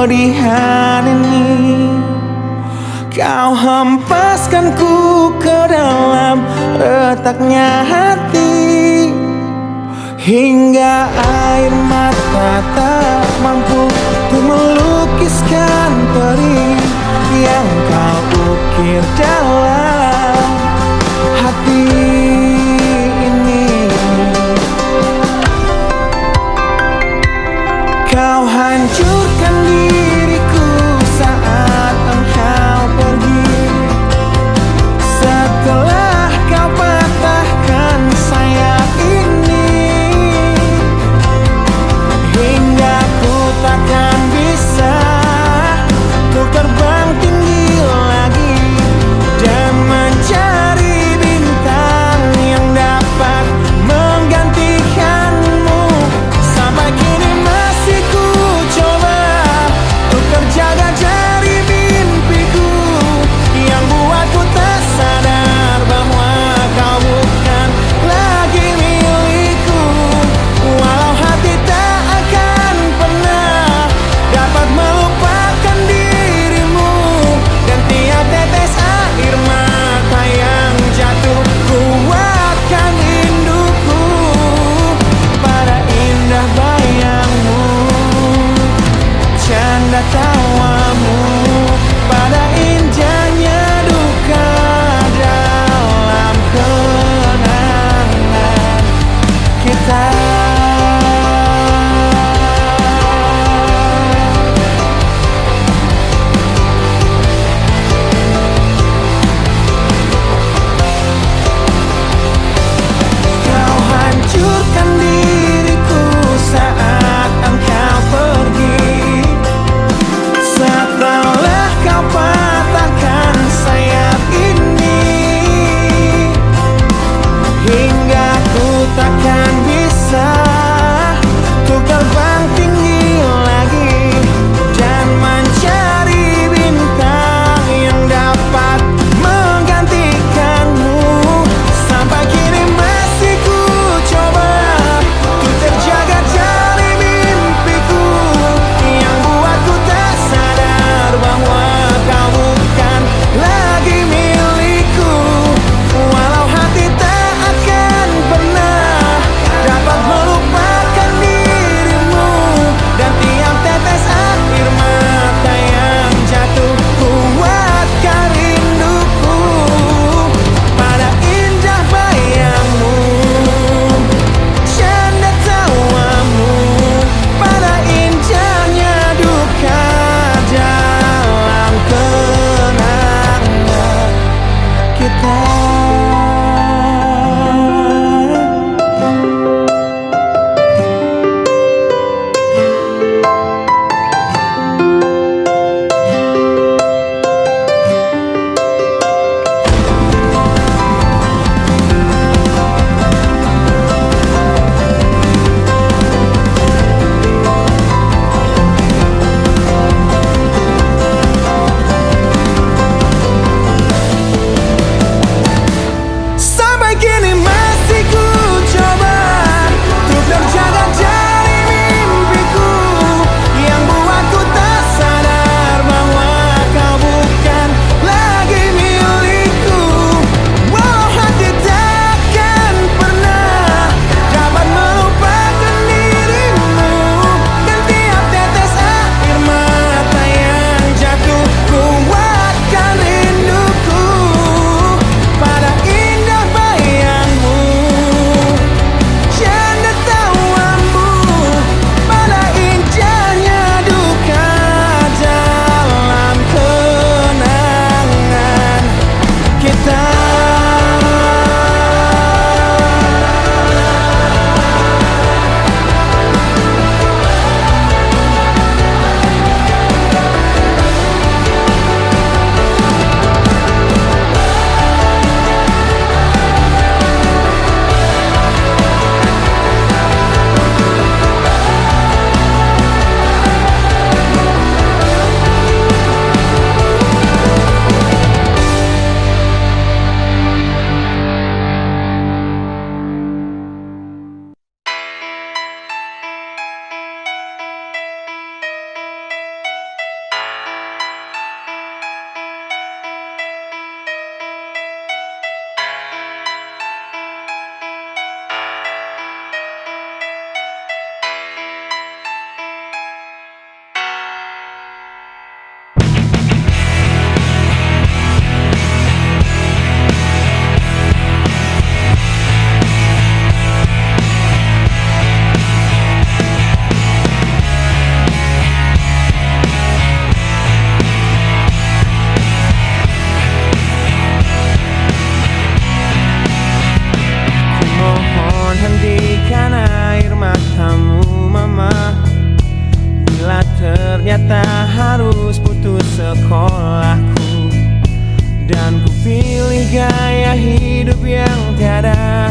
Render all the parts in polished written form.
kepedihan ini. Kau hempaskanku ke dalam retaknya hati, hingga air mata tak mampu untuk melukiskan perih yang kau ukir dalam hati ini. Kau hancurkan diriku saat engkau pergi, setelah kau patahkan sayap ini, hingga ku takkan bisa untuk terbang tinggi lagi dan mencari bintang yang dapat menggantikanmu. Sampai kini masih ku coba untuk terjaga dari mimpiku yang buatku tak sadar bahwa kau bukan lagi milikku. Walau hati tak akan pernah dapat melupakan dirimu, dan tiap tetes air mata yang jatuh kuatkan rinduku pada indah bayangmu, canda tawamu, pada indahnya duka dalam kenangan kita. Kau hancurkan diriku saat engkau pergi, setelah kau patahkan sayap ini, hingga ku takkan bisa untuk terbang tinggi lagi dan mencari bintang yang dapat menggantikanmu. Sampai kini masih ku coba untuk terjaga dari mimpiku yang buatku tak sadar bahwa kau bukan lagi milikku. Walau hati tak akan pernah dapat melupakan dirimu, dan tiap tetes air mata yang jatuh kuatkan rinduku pada indah bayangmu, canda tawamu, pada indahnya duka dalam kenangan kita. gaya hidup yang tiada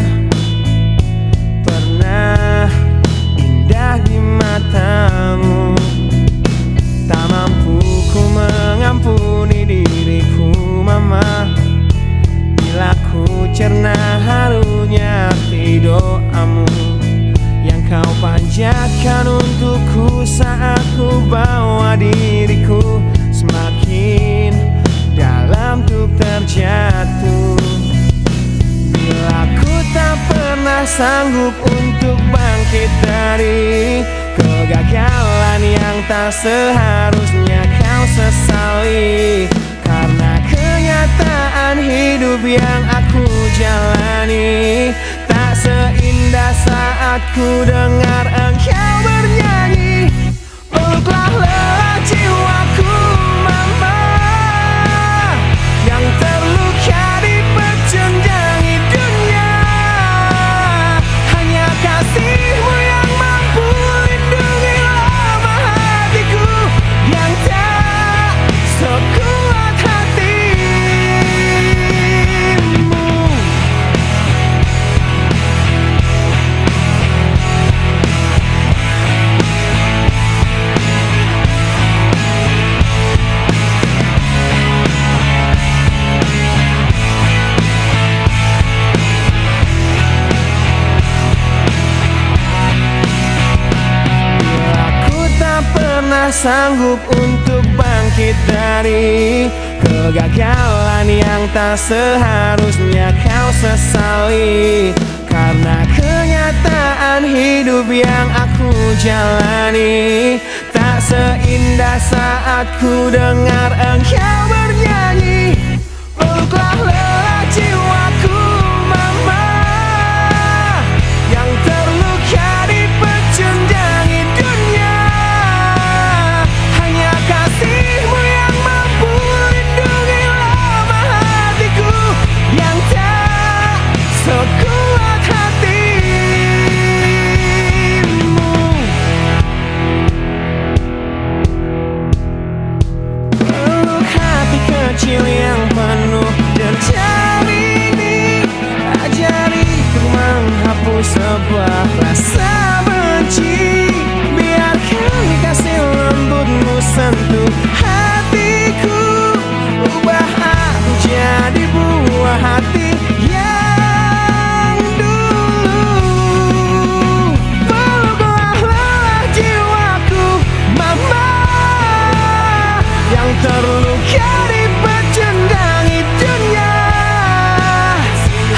pernah indah di matamu. Tak mampu ku mengampuni diriku mama, bila ku cerna harunya arti doamu yang kau panjatkan untukku saat ku bawa diriku semakin dalam untuk terjatuh. Bila ku tak pernah sanggup untuk bangkit dari kegagalan yang tak seharusnya kau sesali, karena kenyataan hidup yang aku jalani tak seindah saat ku dengar engkau bernyanyi. Peluklah lelah jiwaku mama, yang terluka dipecundangi dunia. Hanya kasih-Mu yang mampu lindungi lemah hatiku yang tak sekuat hati-Mu. Sanggup untuk bangkit dari kegagalan yang tak seharusnya kau sesali, karena kenyataan hidup yang aku jalani tak seindah saat ku dengar engkau bernyanyi. Peluklah lelah jiwaku mama, yang terluka dipecundangi dunia. Kasih-Mu yang mampu lindungi lemah hatiku yang tak sekuat hati-Mu. Peluk hati kecil yang penuh derjani ini, ajariku menghapus sebuah rasa benci. Biarkan kasih lembut-Mu sentuh hatiku, ubah aku jadi buah hati yang dulu. Peluklah lelah jiwaku mama, yang terluka dipecundangi dunia.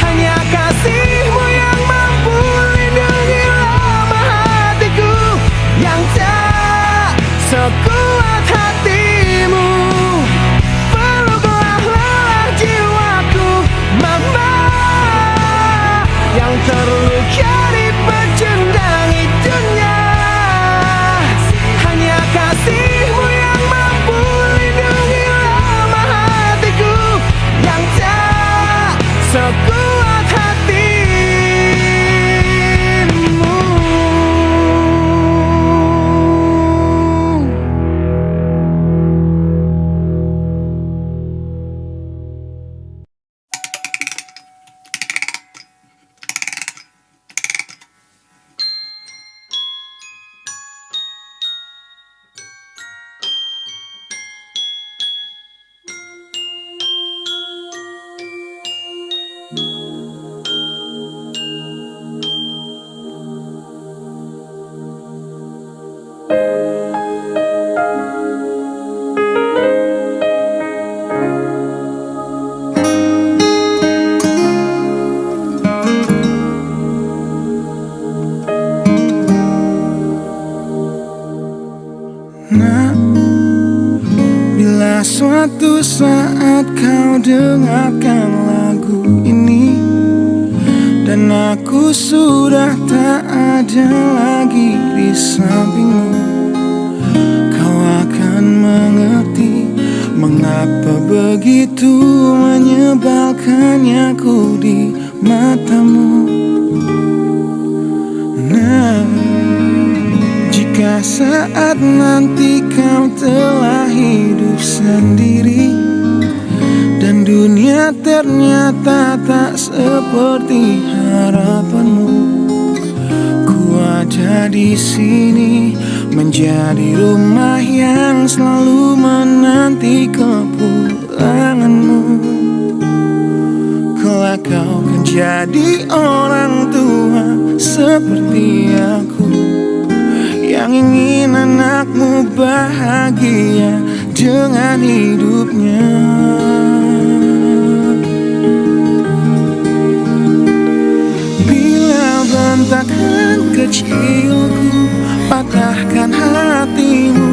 Hanya kasih-Mu yang mampu lindungi lemah hatiku yang tak sekuat hati-Mu. Peluklah lelah jiwaku mama, yang terluka dipecundangi dunia. Hanya kasih-Mu yang mampu lindungi lemah hatiku yang tak sekuat hati-Mu. Suatu saat kau dengarkan lagu ini, dan aku sudah tak ada lagi di sampingmu, kau akan mengerti mengapa begitu menyebalkannya ku di matamu. Nah, jika saat nanti kau telah hidup sendiri dan Dunia ternyata tak seperti harapanmu. Ku ada di sini menjadi rumah yang selalu menanti kepulanganmu. Kelak kau kan jadi orang tua seperti aku, yang ingin anakmu bahagia dengan hidupnya. Bila bentakan kecilku patahkan hatimu,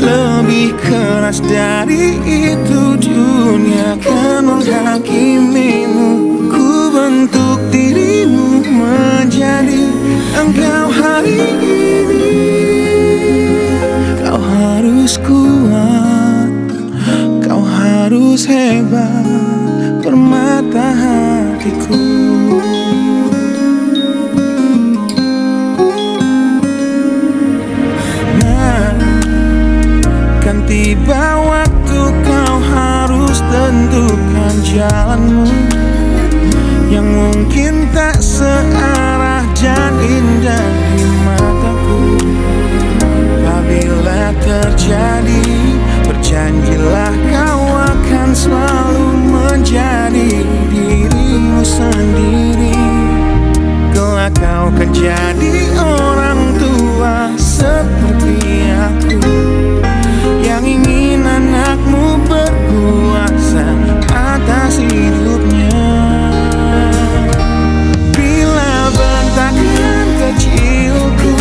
lebih keras dari itu dunia akan menghakimimu. Ku bentuk dirimu menjadi engkau hari ini. Kau harus kuat, kau harus hebat, permata hatiku. Tiba waktu kau harus tentukan jalanmu, yang mungkin tak searah dan indah di mataku. Apabila terjadi, berjanjilah kau akan selalu menjadi dirimu sendiri. Kelak kau akan jadi orang tua seperti aku, yang ingin anakmu berkuasa atas hidupnya. Bila bentakan kecilku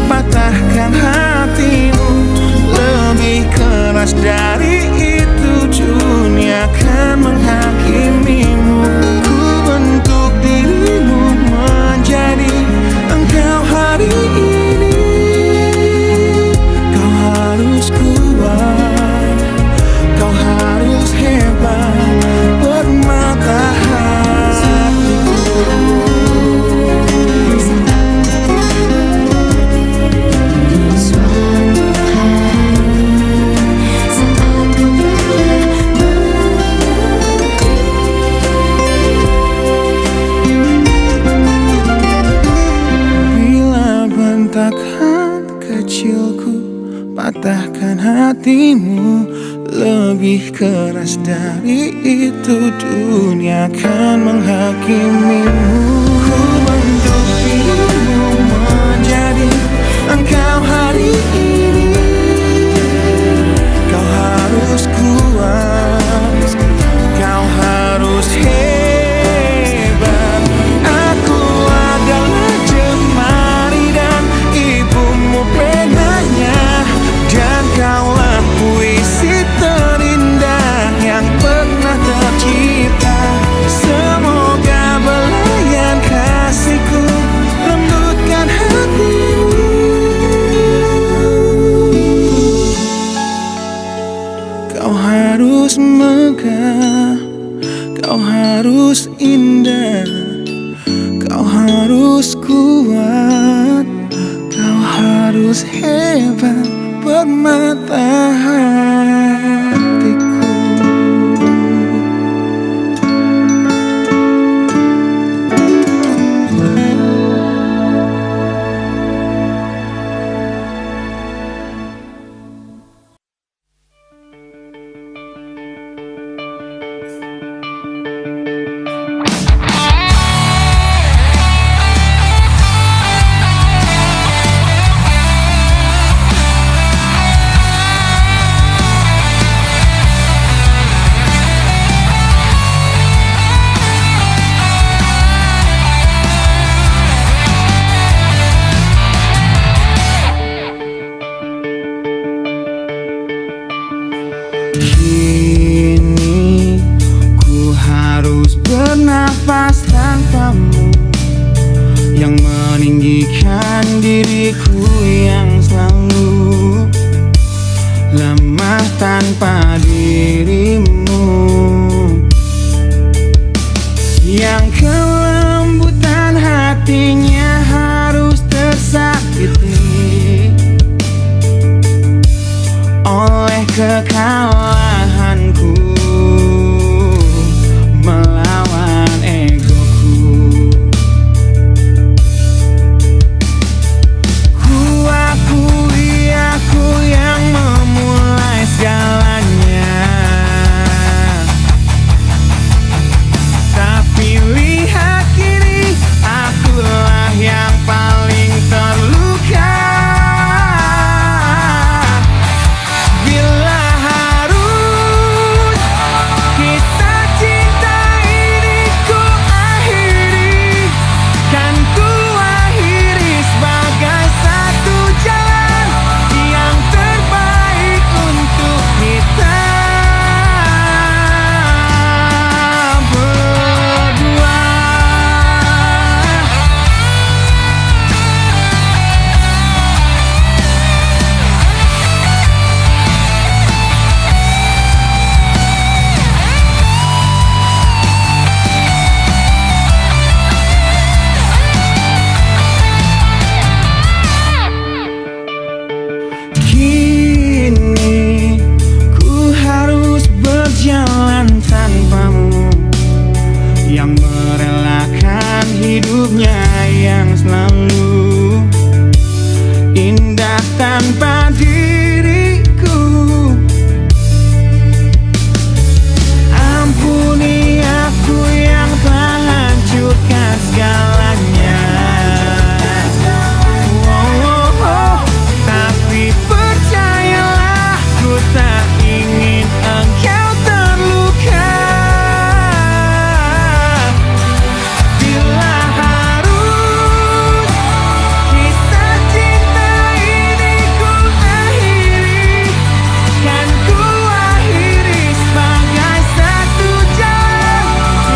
patahkan hatimu, lebih keras dari itu dunia akan menghakimimu. Ku bentuk dirimu menjadi engkau hari ini. Kau harus kuat, kau harus hebat, permata hatiku. Suatu hari saat ku Bila bentakan kecilku patahkan hatimu, lebih keras dari itu dunia akan menghakimimu. Ku bentuk dirimu menjadi engkau hari ini. Kau harus kuat, kau harus hebat. Aku adalah jemari dan ibumu penanya, dan kaulah puisi terindah yang pernah tercipta. Semoga belayan kasihku lembutkan hatimu. Kau harus megah, kau harus indah, kau harus kuat, kau harus hebat, permata hatiku. Kini ku harus bernafas tanpamu, yang meninggikan diriku yang selalu lemah tanpa dirimu, yang kelembutan hatinya harus tersakiti oleh kekalahanku. paling terluka. Bila harus kisah cinta ini ku akhiri, kan ku akhiri sebagai satu jalan yang terbaik untuk kita berdua. Kini ku harus berjalan tanpamu, yang merelakan hidupnya yang selalu indah tanpa diriku. Ampuni aku yang telah hancurkan segalanya. Tapi percayalah, ku tak ingin engkau terluka. Bila harus kisah cinta ini ku akhiri, kan ku akhiri sebagai satu jalan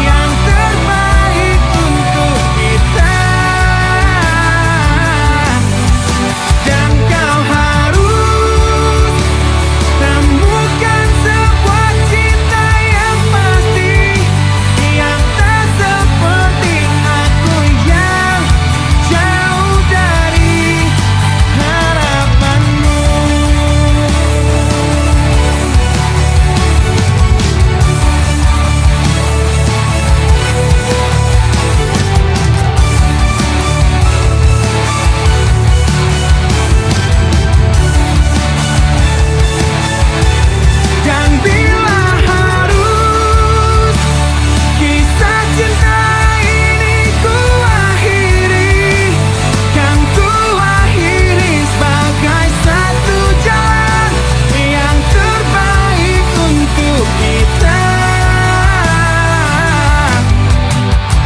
yang terbaik untuk kita. Dan kau harus temukan sebuah cinta yang pasti, yang tak seperti aku yang jauh dari harapanmu. Dan bila harus kisah cinta ini ku akhiri, kan ku akhiri sebagai satu jalan yang terbaik untuk kita.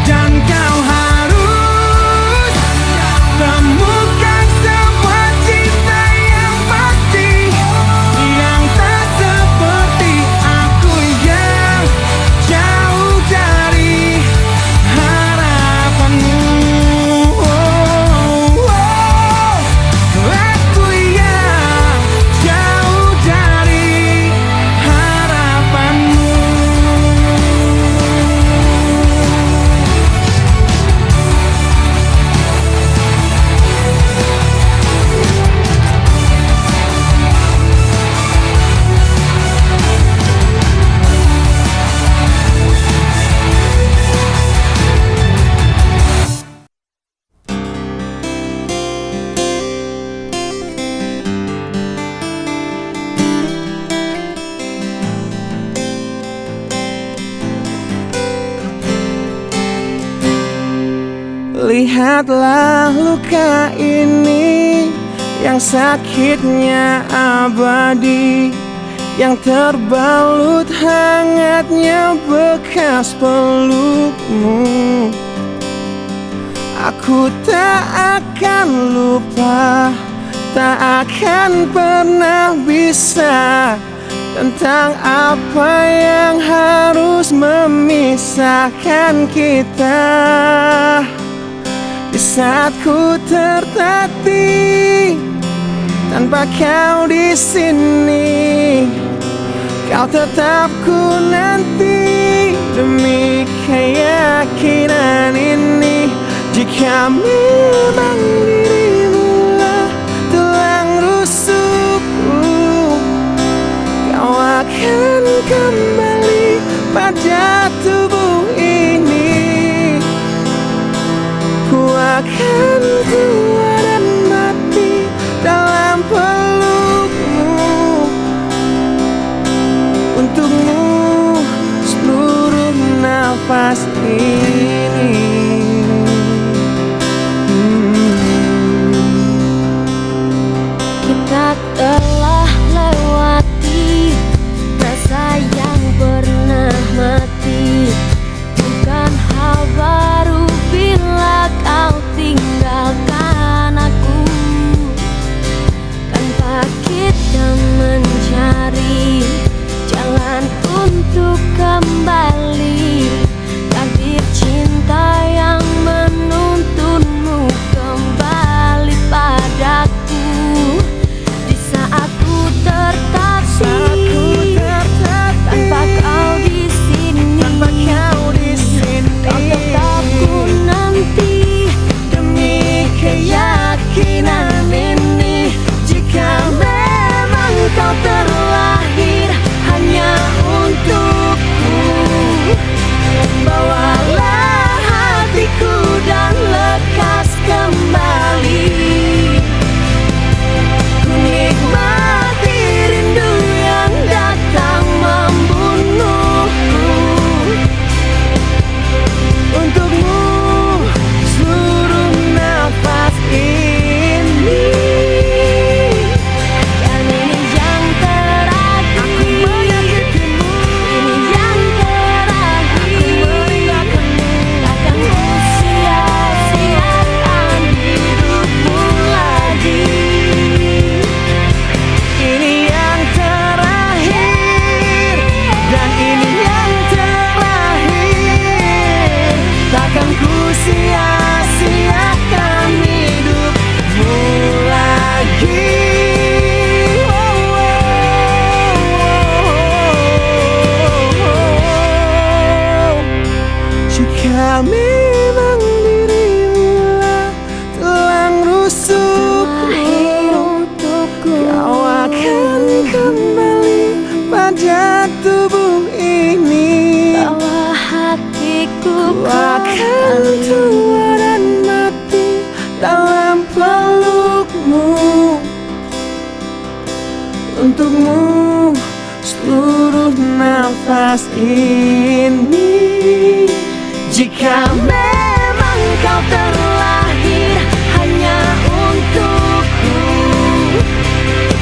Dan kau harus temukan sebuah cinta yang pasti, yang tak seperti aku yang jauh dari harapanmu. Aku yang jauh dari harapanmu. Lihatlah luka ini yang sakitnya abadi, yang terbalut hangatnya bekas pelukmu. Aku tak akan lupa, tak akan pernah bisa, tentang apa yang harus memisahkan kita. Di saat ku tertatih tanpa kau di sini, kau tetap ku nanti demi keyakinan ini. Jika memang dirimu tulang rusukku, kau akan kembali pada tubuh ini. Ku akan tua dan mati dalam pelukmu. Untukmu seluruh nafas ini. memang dirimulah tulang rusukku, lahir untukku, kau akan kembali pada tubuh ini. bawa hatiku Ku akan tua dan mati dalam pelukmu. Untukmu seluruh nafas ini. Jika memang kau terlahir hanya untukku,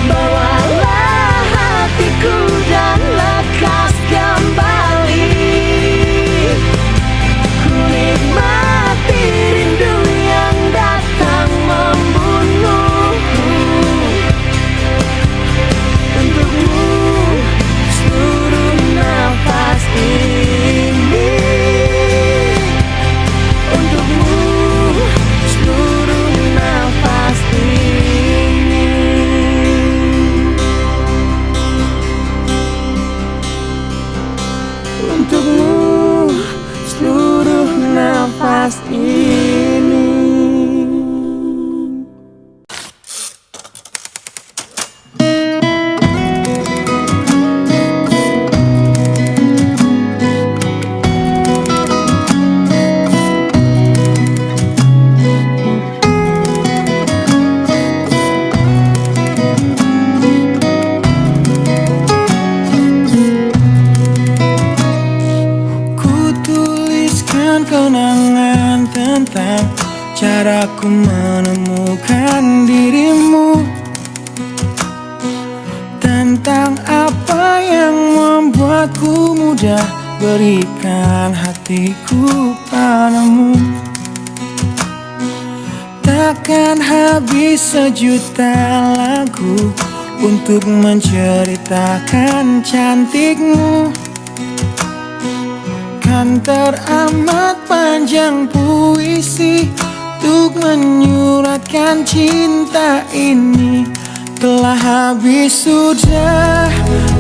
bawalah hatiku dan lekas kembali. Ku nikmati rindu yang datang membunuhku. Untukmu seluruh nafas ini. Untukmu seluruh nafas ini. Untukmu seluruh nafas ini. Ku tuliskan kenangan tentang caraku menemukan dirimu, tentang apa yang membuatku mudah berikan hatiku padamu. Takkan habis sejuta lagu untuk menceritakan cantikmu. Kan teramat panjang puisi untuk menyuratkan cinta ini. Telah habis sudah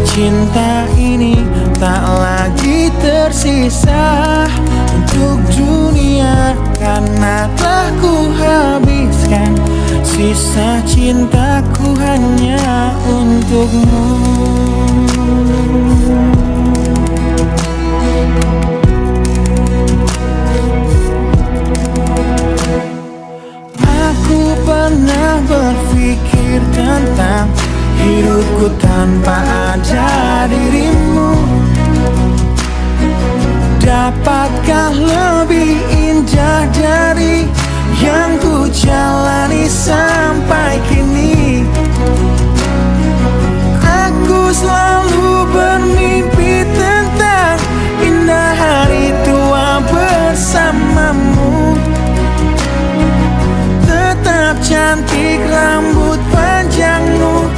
cinta ini, tak lagi tersisa untuk dunia, karena telah ku habiskan sisa cintaku hanya untukmu. Aku pernah berpikir tentang hidupku tanpa ada dirimu. Dapatkah lebih indah dari yang ku jalani sampai kini? Aku selalu bermimpi tentang indah hari tua bersamamu. Tetap cantik rambut panjangmu,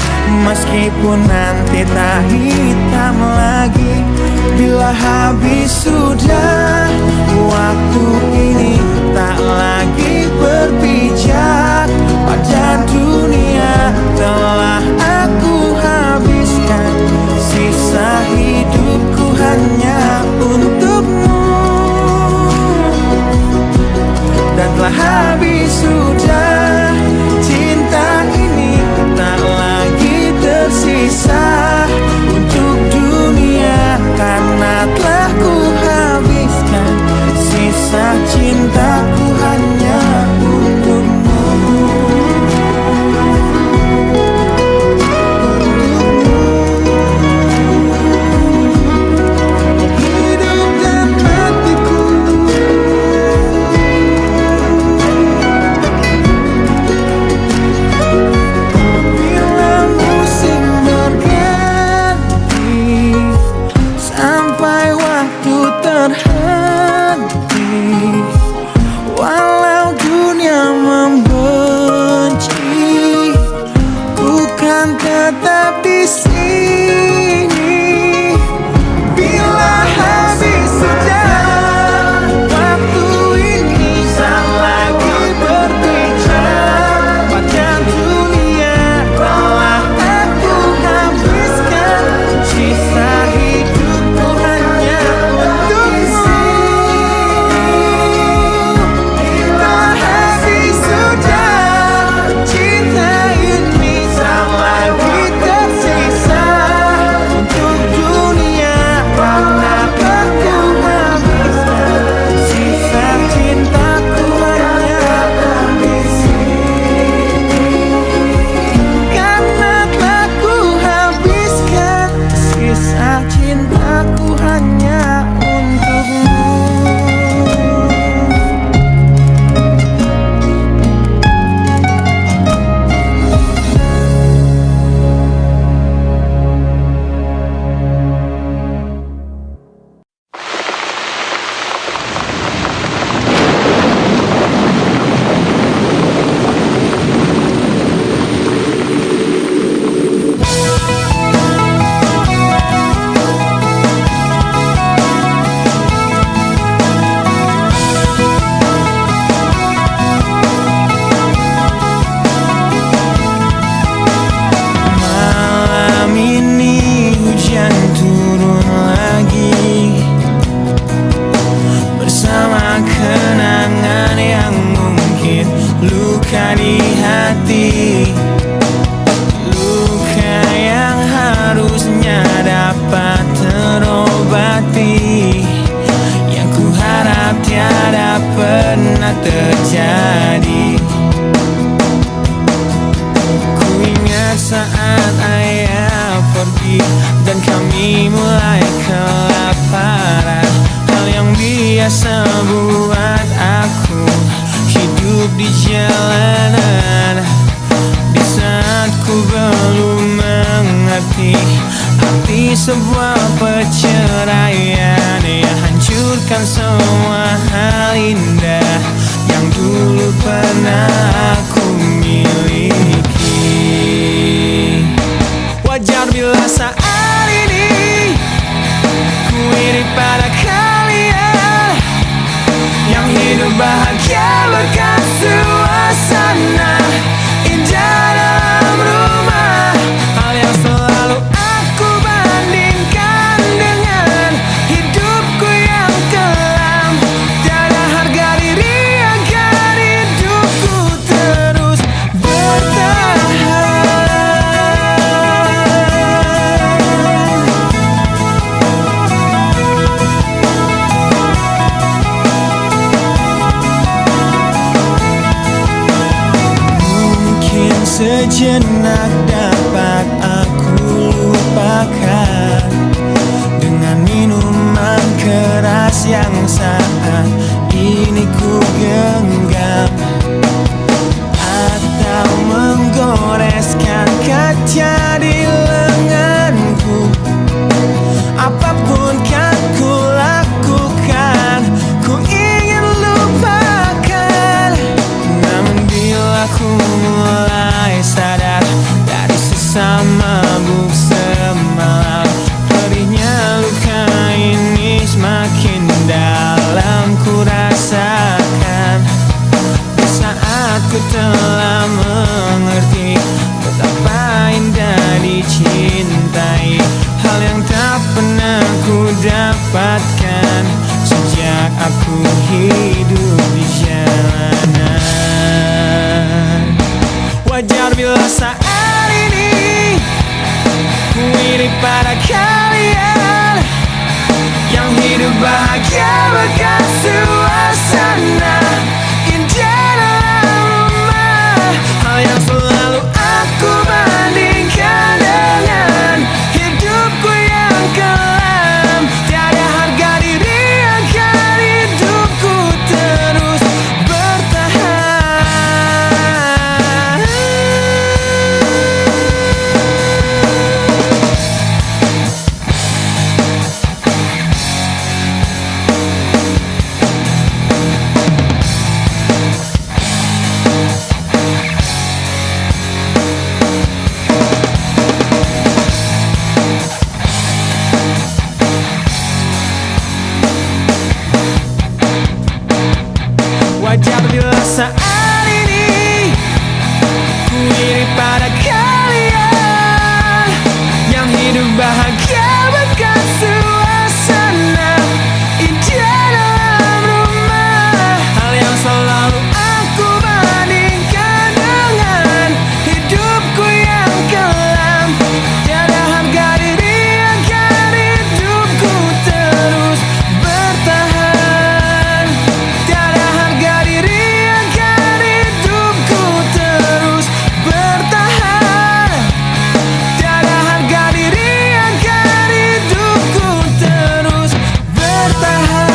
meskipun nanti tak hitam lagi. Bila habis sudah waktu ini, tak lagi berpijak pada dunia. Telah aku habiskan sisa hidupku hanya untukmu. Dan telah habis sudah cinta ini, tak lagi tersisa untuk dunia, karena telah ku habiskan sisa cintaku hanya untukmu. Hidup dan matiku. sebuah perceraian yang hancurkan semua hal indah yang dulu pernah aku miliki. Wajar bila saat ini ku iri pada kalian yang hidup bahagia berkat suasana indah dalam rumah. Hal yang selalu aku bandingkan dengan hidupku yang kelam. Tiada harga diri agar hidupku terus bertahan. Mungkin sejenak dapat aku lupakan dengan minuman keras yang saat ini ku genggam, atau menggoreskan kaca di lenganku. Apapun kan ku lakukan, ku ingin lupakan. Namun bila ku mulai sadar dari sesama mabuk semalam, perihnya luka ini semakin dalam ku rasakan. Di saat ku telah mengerti betapa indah dicintai, hal yang tak pernah ku dapatkan sejak aku hidup di jalanan. Wajar bila saat ini ku iri pada kalian yang hidup bahagia berkat suasana indah dalam rumah. Hal yang selalu aku bandingkan dengan hidupku yang kelam. Tiada harga diri agar hidupku terus bertahan. Wajar bila saat ini ku iri pada kalian yang hidup bahagia berkat suasana indah dalam rumah. Hal yang selalu aku bandingkan dengan hidupku yang kelam. Tiada harga diri agar hidupku terus bertahan. Tiada harga diri agar hidupku terus bertahan. Tiada harga diri agar hidupku terus bertahan.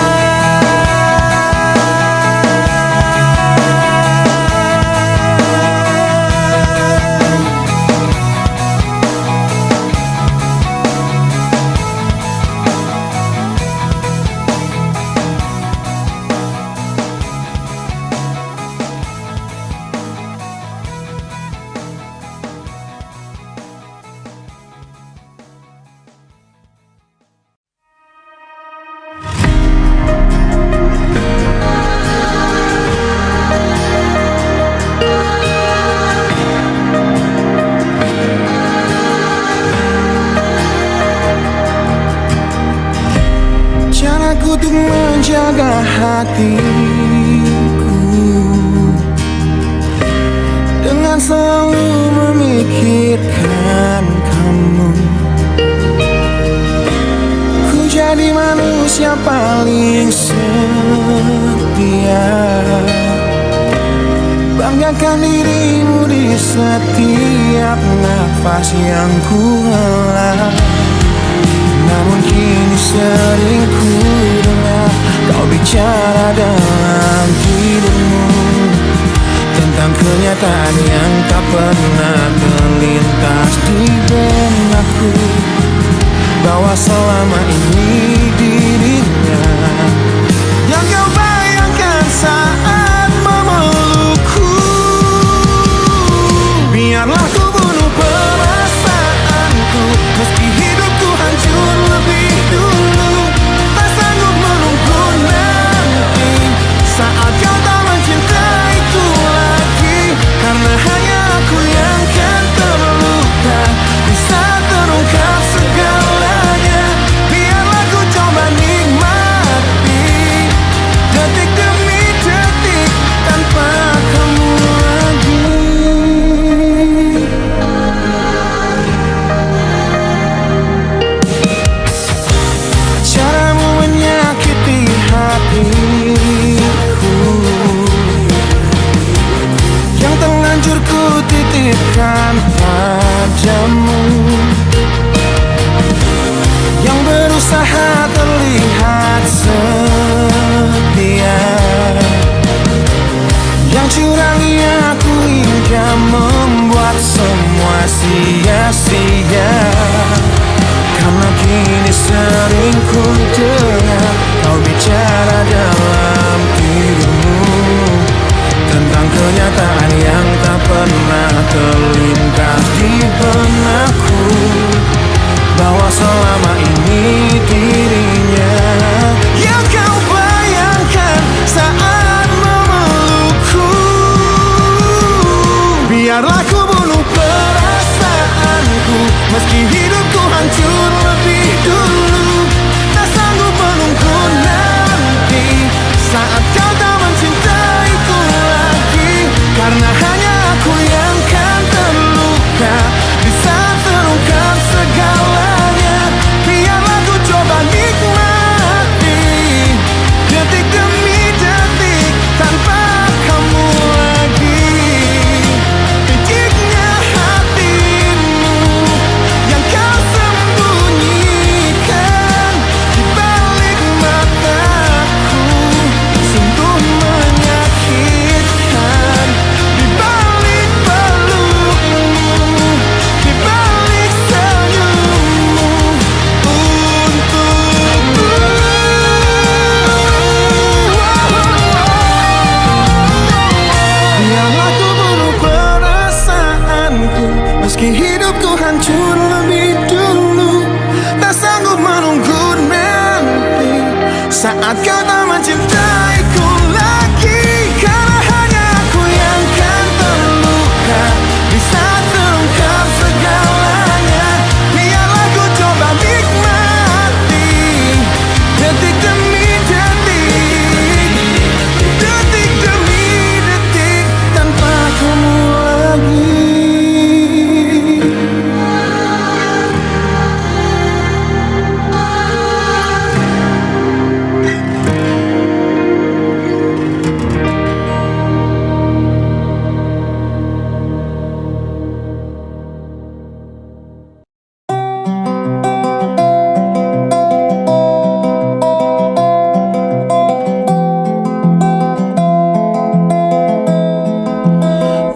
Caraku untuk menjaga hatiku dengan selalu memikirkan kamu. Ku jadi manusia paling setia, banggakan dirimu di setiap nafas yang ku hela. Namun kini sering ku dengar kau bicara dalam tidurmu tentang kenyataan yang tak pernah terlintas di benakku. bahwa selama ini dirinya yang kau bayangkan saat memelukku. Biarlah ku bunuh perasaanku, meski hidupku hancur lebih dulu. Tak sanggup menunggu nanti saat kau tak mencintaiku lagi, karena hanya aku yang kan terluka bisa terungkap segalanya. Biarlah ku coba nikmati detik demi detik tanpa kamu lagi. Caramu menyakiti hatiku yang terlanjur ku titipkan padamu, yang berusaha terlihat setia, yang curangi aku hingga membuat semua sia-sia. Karena kini sering ku dengar kau bicara dalam tidurmu tentang kenyataan yang tak pernah terlintas di benakku, bahwa selama ini dirinya yang kau bayangkan saat memelukku. Biarlah ku bunuh perasaanku, meski hidupku hancur lebih dulu. Tak sanggup menunggu nanti saat kau tak mencintaiku lagi, karena hanya aku yang kan terluka bisa terungkap segalanya. Biarlah ku coba nikmati detik demi detik tanpa kamu lagi. Piciknya hatimu yang kau sembunyikan di balik mataku sungguh menyakitkan. Di balik pelukmu, di balik senyummu untukku. Biarlah ku bunuh perasaanku, meski hidupku hancur lebih dulu. Tak sanggup menunggu nanti saat kau tak mencintaiku lagi, karena hanya aku yang kan terluka bisa terungkap segalanya. Biarlah ku coba nikmati detik demi detik, detik demi detik tanpa kamu lagi.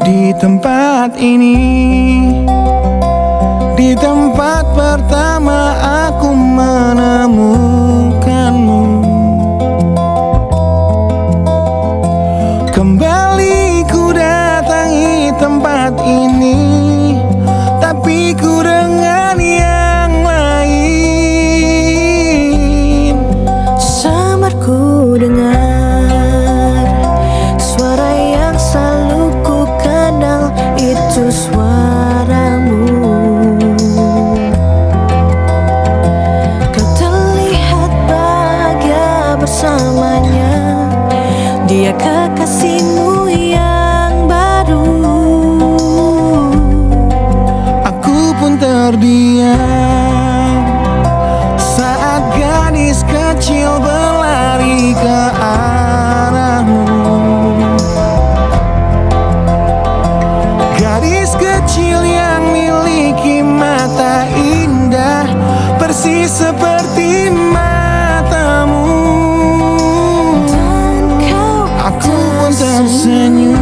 Di tempat ini, di tempat pertama aku menemukanmu, kembali ku datangi tempat ini, tapi ku dengan yang lain. Samar ku dengar suara yang selalu ku kenal, itu suaramu. Kau terlihat bahagia bersamanya, dia kekasihmu yang baru. Aku pun terdiam saat gadis kecil berlari ke arahmu. Gadis kecil yang miliki mata indah persis seperti matamu. Dan kau Aku pun tersenyum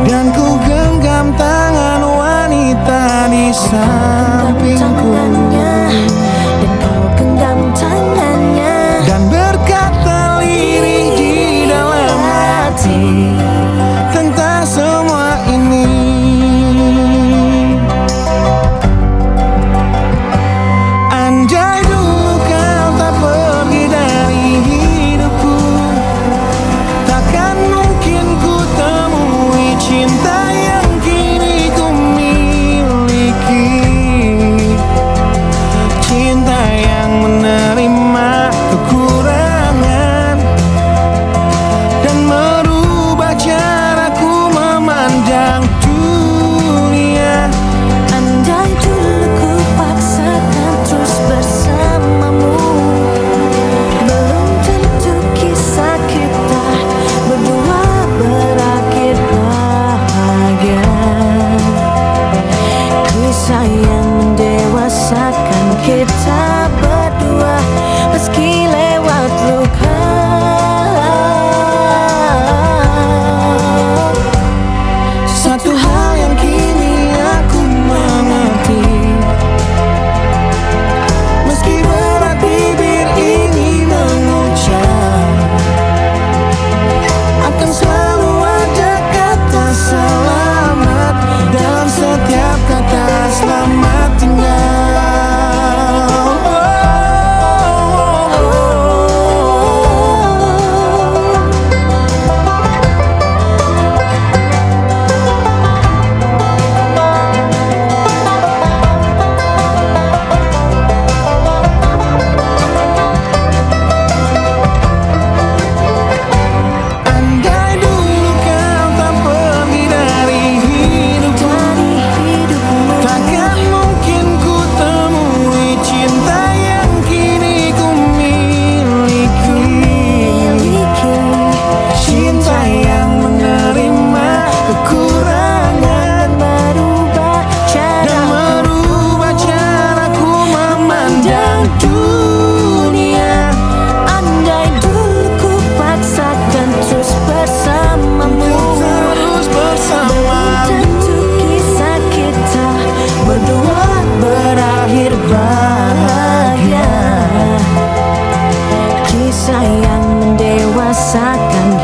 dan ku genggam tangan wanita di sana.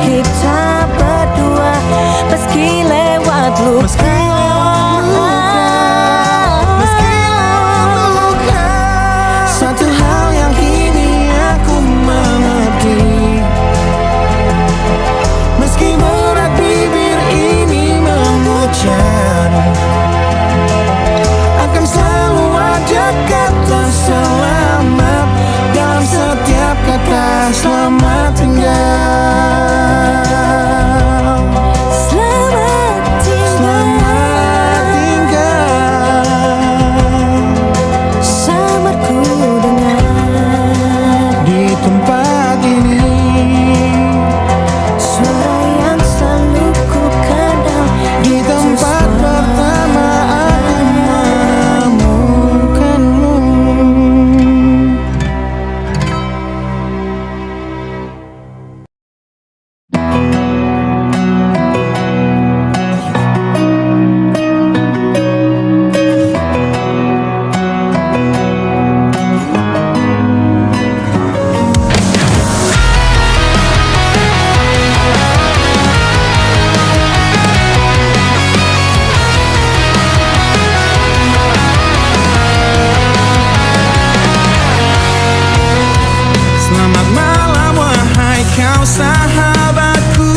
kita berdua, meski lewat luka. Meski lewat luka, satu hal yang kini aku mengerti, meski berat bibir ini mengucap, akan selalu ada kata selamat dalam setiap kata selamat tinggal. Selamat Selamat tinggal. Samarku dengar Di tempat ini suara yang selalu ku kenal. di tempat pertama aku menemukanmu. Selamat malam wahai kau sahabatku,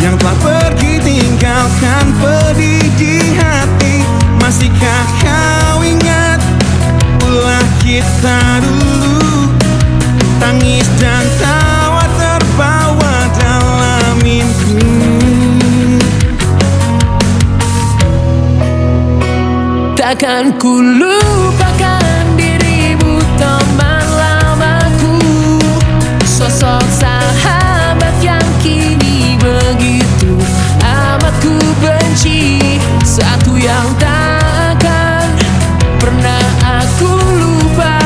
yang telah pergi tinggalkan pedih di hati. Masihkah kau ingat ulah kita dulu, tangis dan tawa terbawa dalam mimpi. Takkan ku lupakan dirimu, teman lamaku, sosok sahabat yang kini begitu amat ku benci. Satu yang tak akan pernah aku lupa,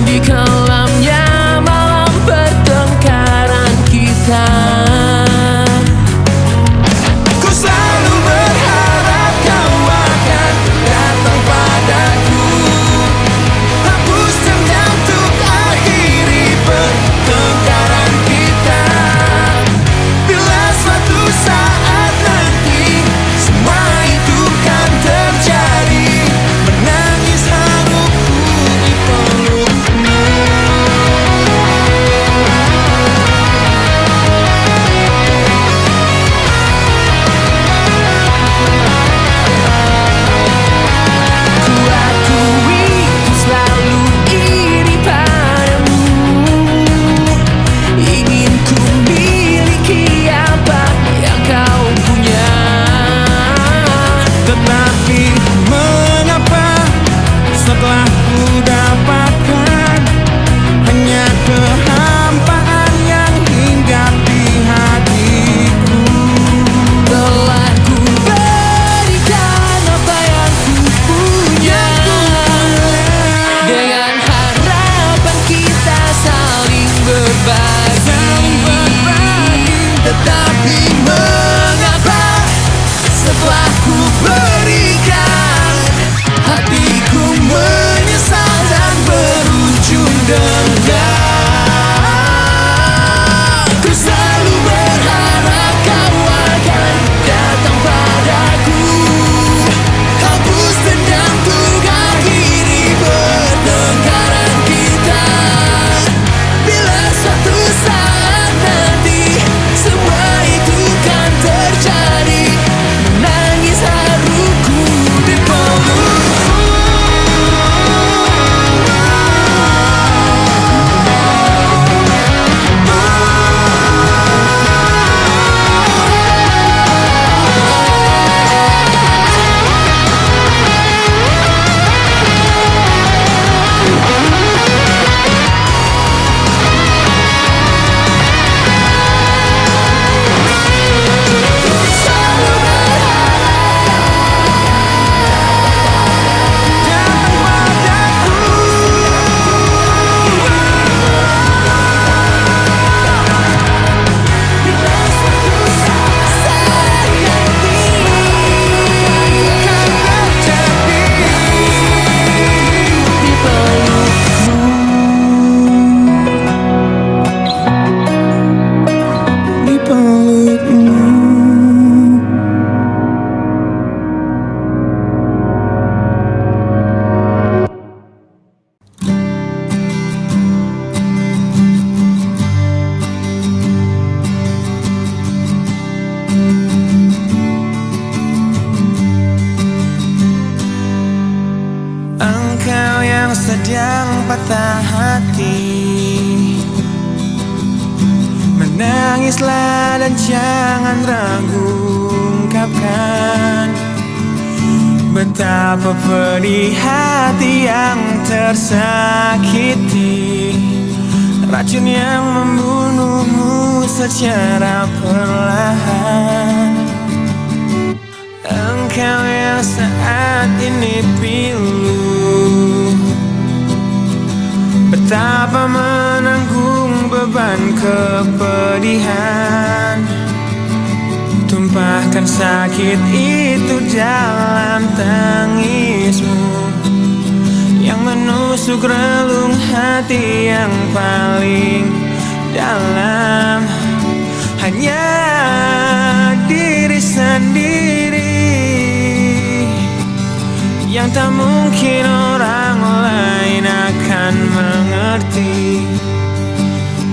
di kelamnya malam pertengkaran kita. Ku selalu berharap kau akan datang padaku, hapus dendam untuk akhiri pertengkaran kita. Bila suatu saat nanti semua itu kan terjadi, menangis harupku di pelukmu. Ku akui ku selalu iri padamu, ingin ku miliki apa yang kau punya. Tetapi mengapa setelah ku dapatkan hanya kehampaan yang hinggap di hatiku. Telah ku berikan apa yang ku punya, dengan harapan kita saling berbagi. Tetapi mengapa setelah ku berikan, hatiku menyesal dan berujung dendam. Ku selalu berharap kau akan datang padaku, hapus dendam untuk akhiri pertengkaran kita. Bila suatu saat nanti semua itu kan terjadi, menangis haruku di pelukmu. Tangislah dan jangan ragu ungkapkan betapa pedih hati yang tersakiti, racun yang membunuhmu secara perlahan. Engkau yang saat ini pilu, betapa menanggung beban kepedihan, tumpahkan sakit itu dalam tangismu yang menusuk relung hati yang paling dalam. Hanya diri sendiri yang tak mungkin orang lain akan mengerti.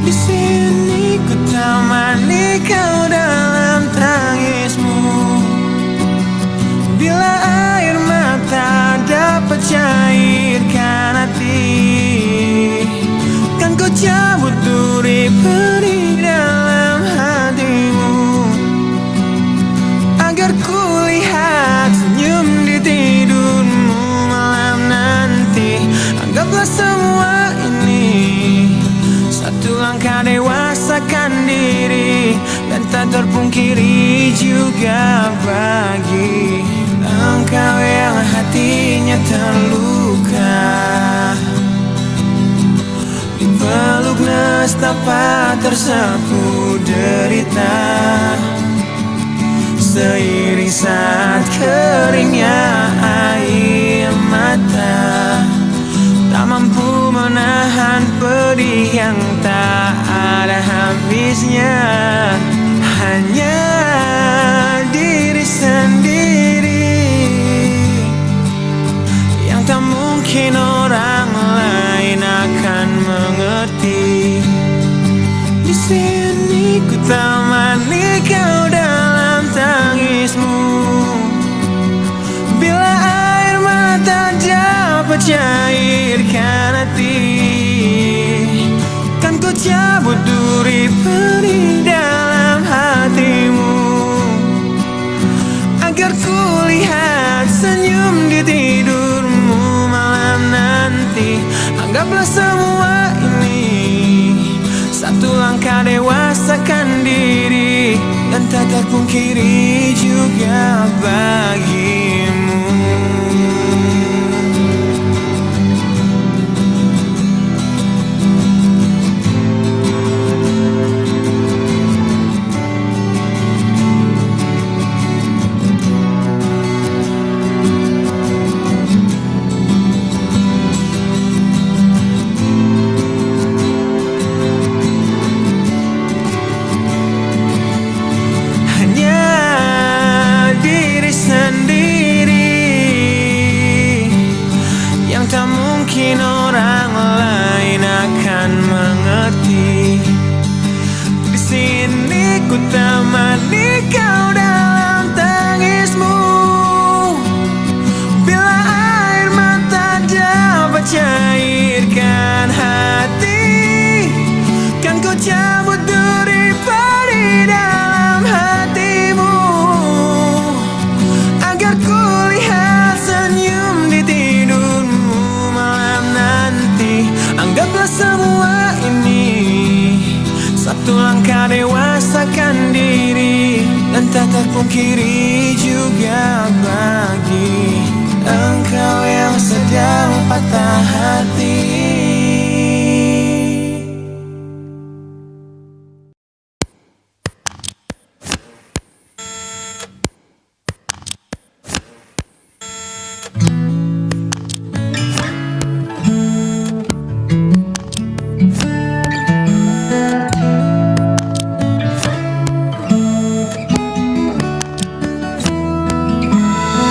Di sini ku temani kau dalam tangismu. Bila air mata dapat cairkan hati, kan ku cabut duri pedih dalam hatimu, agar ku lihat senyum di tidurmu malam nanti. Anggaplah semua ini satu langkah dewasakan diri, dan tak terpungkiri juga bagi engkau yang hatinya terluka, dipeluk nestapa tersapu derita, seiring saat keringnya air mata, tak mampu menahan pedih yang tak ada habisnya. Hanya diri sendiri yang tak mungkin orang lain akan mengerti. Di sini ku temani kau dalam tangismu. Bila air mata dapat cairkan hati, kan ku cabut duri pedih dalam hatimu, agar ku lihat senyum di tidurmu malam nanti. Anggaplah semua ini satu langkah dewasakan diri, dan tak terpungkiri juga bagimu. Mungkin orang lain akan mengerti. Di sini ku temani kau dalam tangismu. Bila air mata dapat cairkan hati, kan ku cabut duri pedih dalam hatimu, agar ku lihat senyum di tidurmu malam nanti. Anggaplah semua ini satu langkah dewasakan diri, dan tak terpungkiri juga bagi engkau yang sedang patah hati.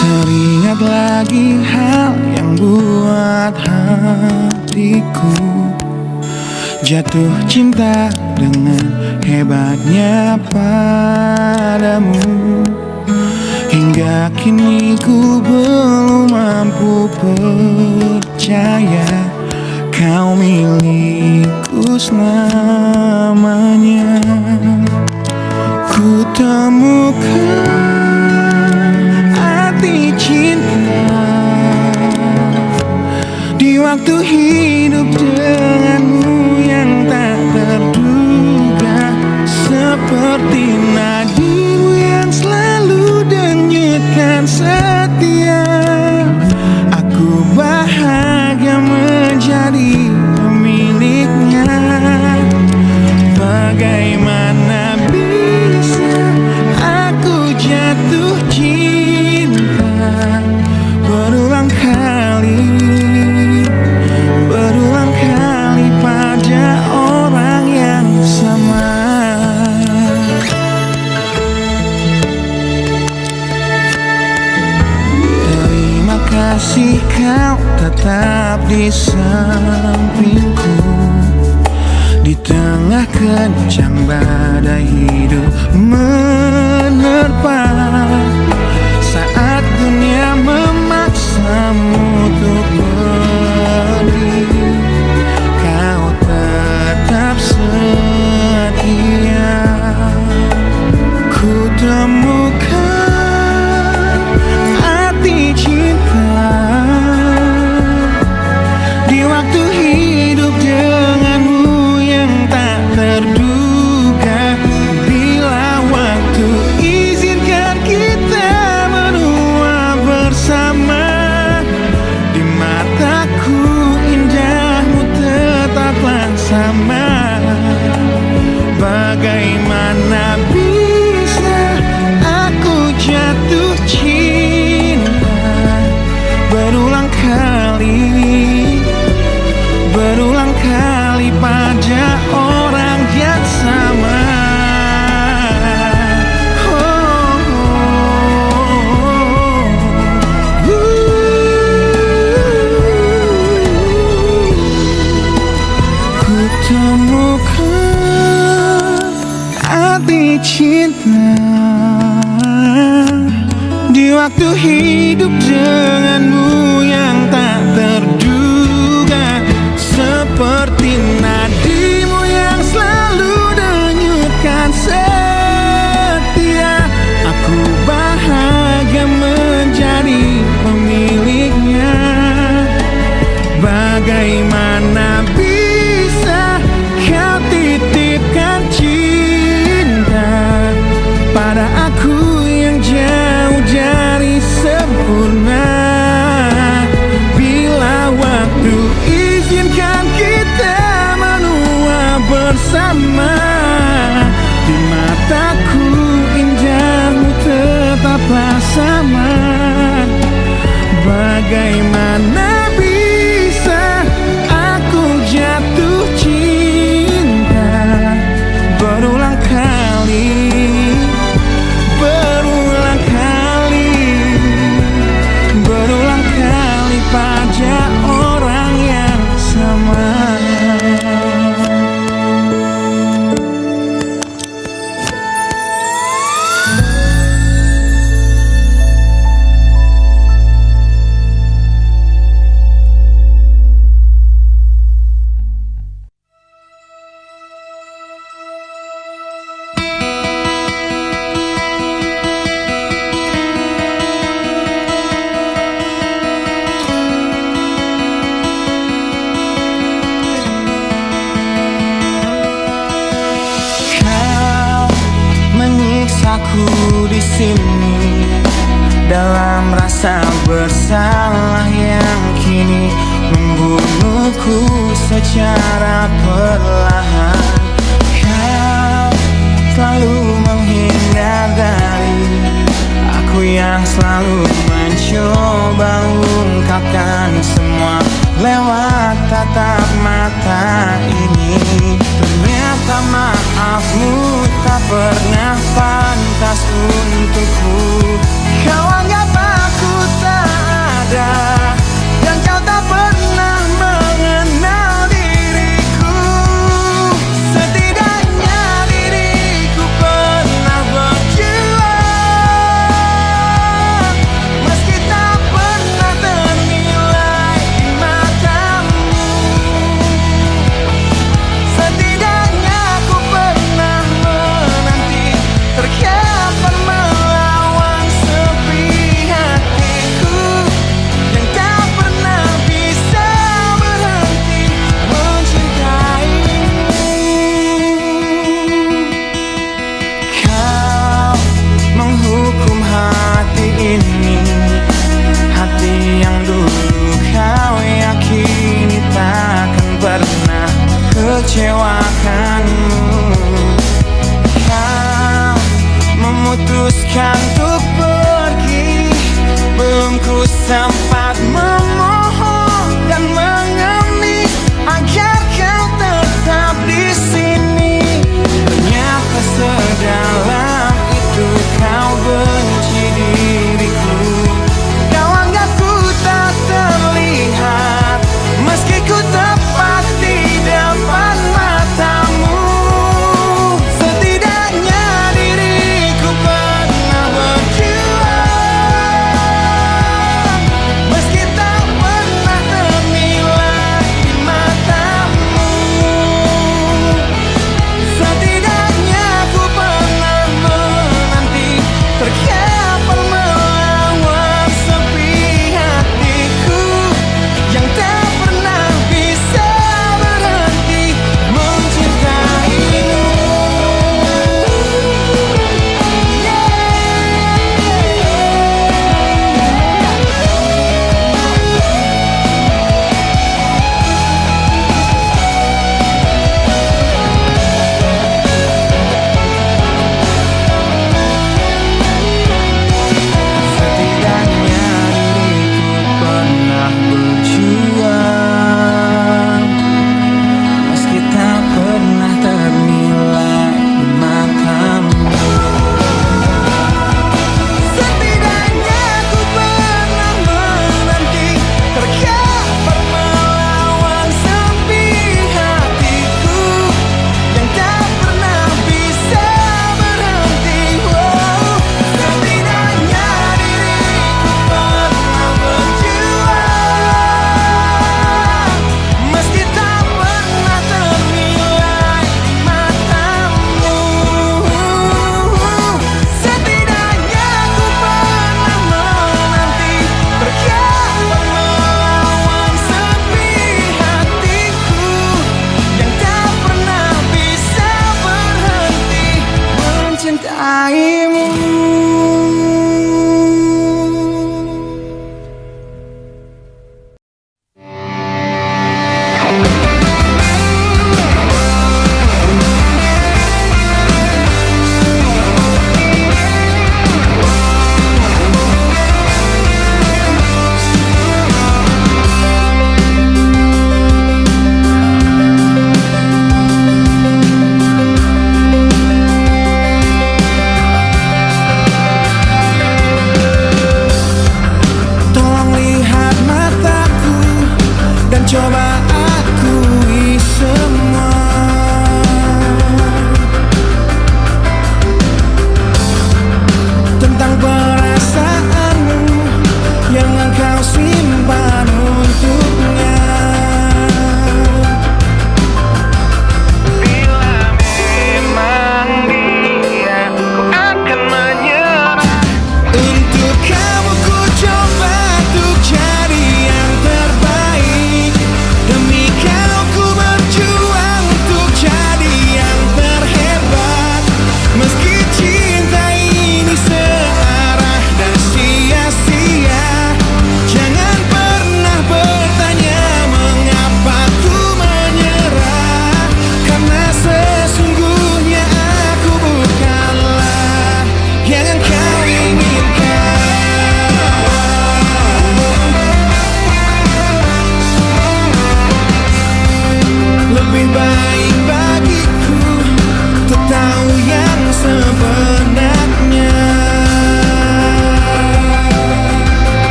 Teringat lagi hal yang buat hatiku jatuh cinta dengan hebatnya padamu. Hingga kini ku belum mampu percaya kau milikku selamanya. tetap di sampingku. Di tengah kencang badai hidup menerpa, saat dunia memaksamu untuk pergi, kau tetap setia. Ku temukan arti cinta di waktu hidup denganmu yang tak terduga. Bila waktu izinkan kita menua bersama, di mataku indahmu tetaplah sama. Bagaimana bisa aku jatuh cinta berulang kali pada orang yang sama. Ku temukan arti cinta di waktu hidup denganmu yang tak terduga. Seperti nadimu yang selalu denyutkan setia, aku bahagia menjadi pemiliknya. Bagaimana bisa kau titipkan cinta pada aku yang jauh dari sempurna? Bila waktu izinkan kita menua bersama, di mataku indahmu tetaplah sama. Bagaimana bisa aku jatuh cinta berulang kali pada orang yang sama. Aku di sini dalam rasa bersalah yang kini membunuhku secara perlahan. Kau selalu menghindar dari aku yang selalu mencoba ungkapkan semua lewat tatap mata ini. Ternyata maafmu tak pernah pantas untukku. Kau anggap aku tak ada, dan kau tak pernah mengenal diriku. Setidaknya diriku pernah berjuang, meski tak pernah ternilai di matamu. Setidaknya aku pernah menanti, terkapan melawan sepi hatiku yang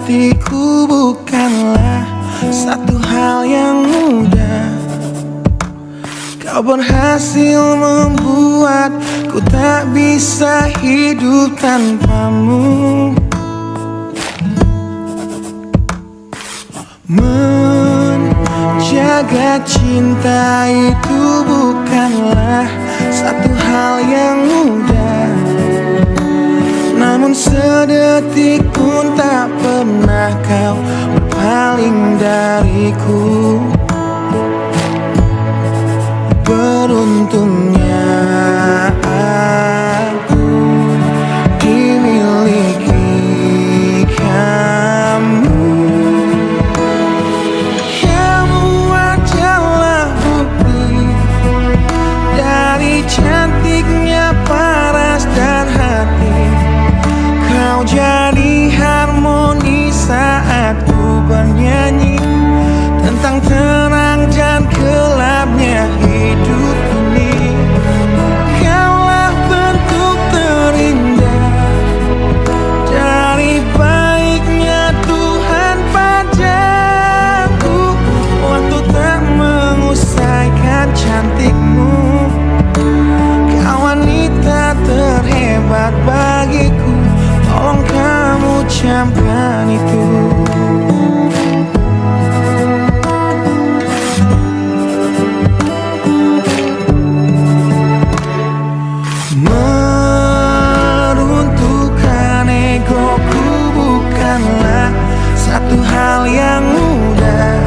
hatiku bukanlah satu hal yang mudah. Kau berhasil membuatku tak bisa hidup tanpamu. Menjaga cinta itu bukanlah satu hal yang mudah. Namun sedetik pun tak pernah kau berpaling dariku. Beruntungnya aku dimiliki kamu. Kamu adalah bukti dari cantiknya paras dan hati. Kau jadi harmoni saat ku bernyanyi tentang terang dan gelapnya hidup ini. Kaulah bentuk terindah dari baiknya Tuhan padaku. Waktu tak mengusaikan cantikmu. Kau wanita terhebat bagiku. Tolong kamu camkan itu. Meruntuhkan egoku bukanlah satu hal yang mudah.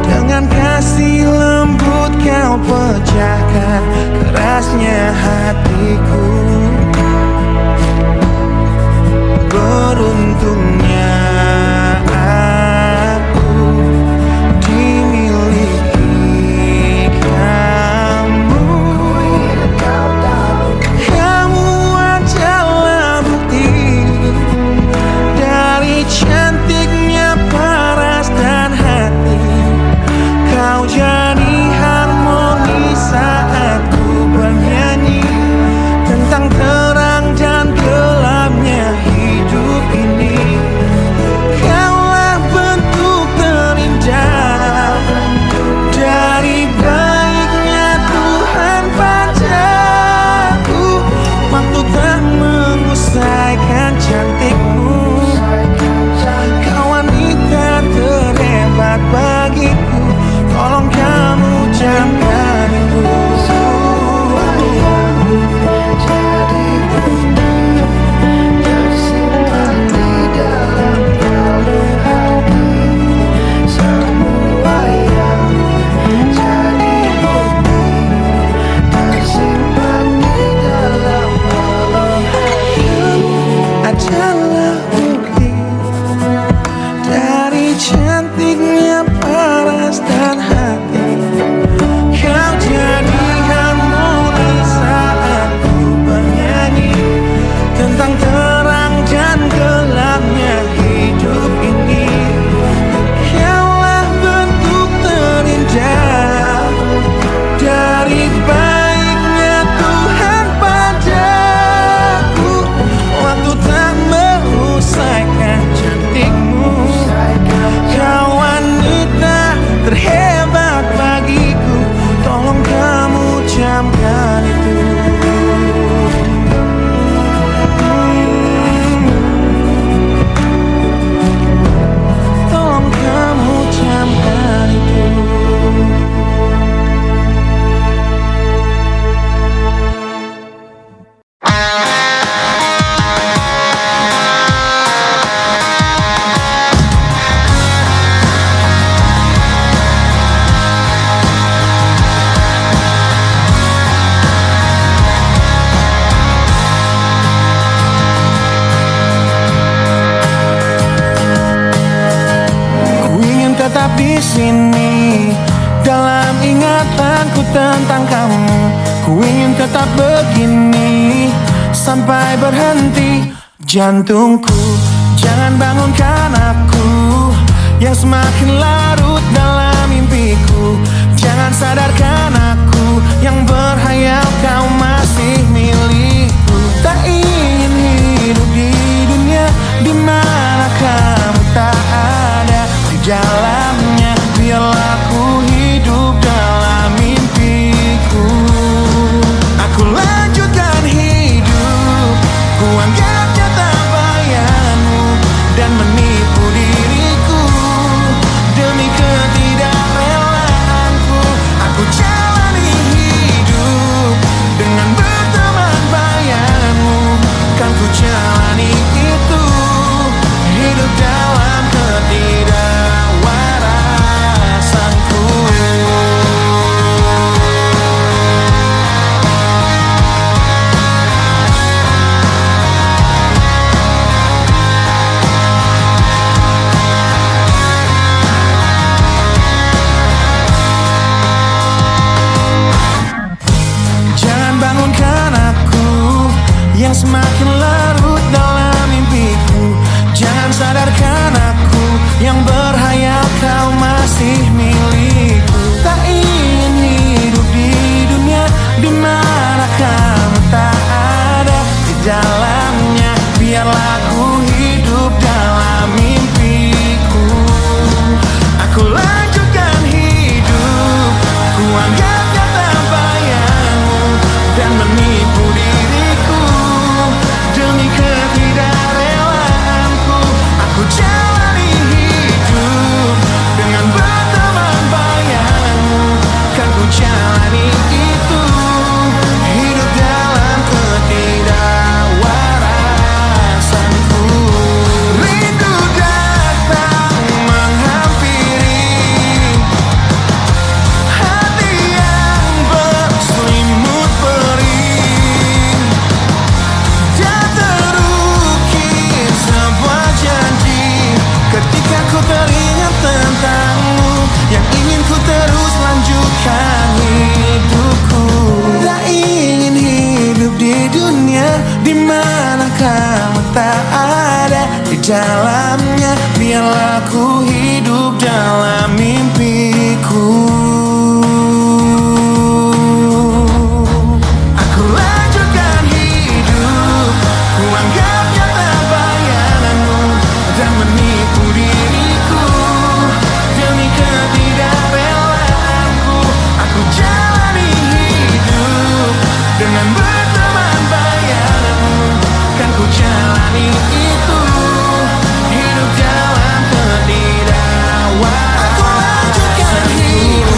Dengan kasih lembut kau pecahkan kerasnya hatiku. Beruntungnya aku dimiliki kamu. Kamu adalah bukti dari cantiknya paras dan hati. Kau jadi harmoni saat ku bernyanyi tentang terang dan gelapnya hidup ini. Kaulah bentuk terindah dari baiknya Tuhan padaku. Waktu tak mengusaikan cantikmu. Kau wanita terhebat bagiku. Tolong kamu camkan itu. Adalah bukti dari cantiknya paras dan hati. Kau jadi harmoni saat ku bernyanyi tentang terang dan gelapnya hidup ini. Kaulah bentuk terindah dari baiknya Tuhan padaku. Waktu tak mengusaikan cantikmu. Kau wanita terhebat bagiku. Tolong kamu camkan itu. Tolong kamu camkan itu. Tetap di sini dalam ingatanku tentang kamu. Ku ingin tetap begini sampai berhenti jantungku. Jangan bangunkan aku yang semakin larut dalam mimpiku. Jangan sadarkan aku yang berhayal kau masih milikku. Tak ingin hidup di dunia di mana semakin larut dalam mimpiku. Jangan sadarkan aku yang berhayal kau masih milikku. Tak ingin hidup di dunia di mana kamu tak ada di dalamnya. Biarlah ku hidup dalam mimpiku. Aku lanjutkan hidup, ku anggap nyata bayangmu dan menipu diriku demi ketidakrewaanku. Aku jalani hidup dengan berteman bayangmu, kan ku jalani itu. Hidup dalam ketidakwarasanku. Rindu datang menghampiri hati yang berselimut perih, dan terukir sebuah janji ketika ku teringat tentangmu yang ingin ku terus lanjutkan hidupku. Tak ingin hidup di dunia di mana kamu tak ada di dalamnya. Biarlah ku hidup dalam mimpiku. Aku lanjutkan hidup, ku anggap nyata bayanganmu dan menipu diriku demi ketidakrewaanku. Aku jalani hidup dengan berteman bayanganmu, kan ku jalani itu. Hidup dalam ketidakwaраsanku. Aku lanjutkan hidup,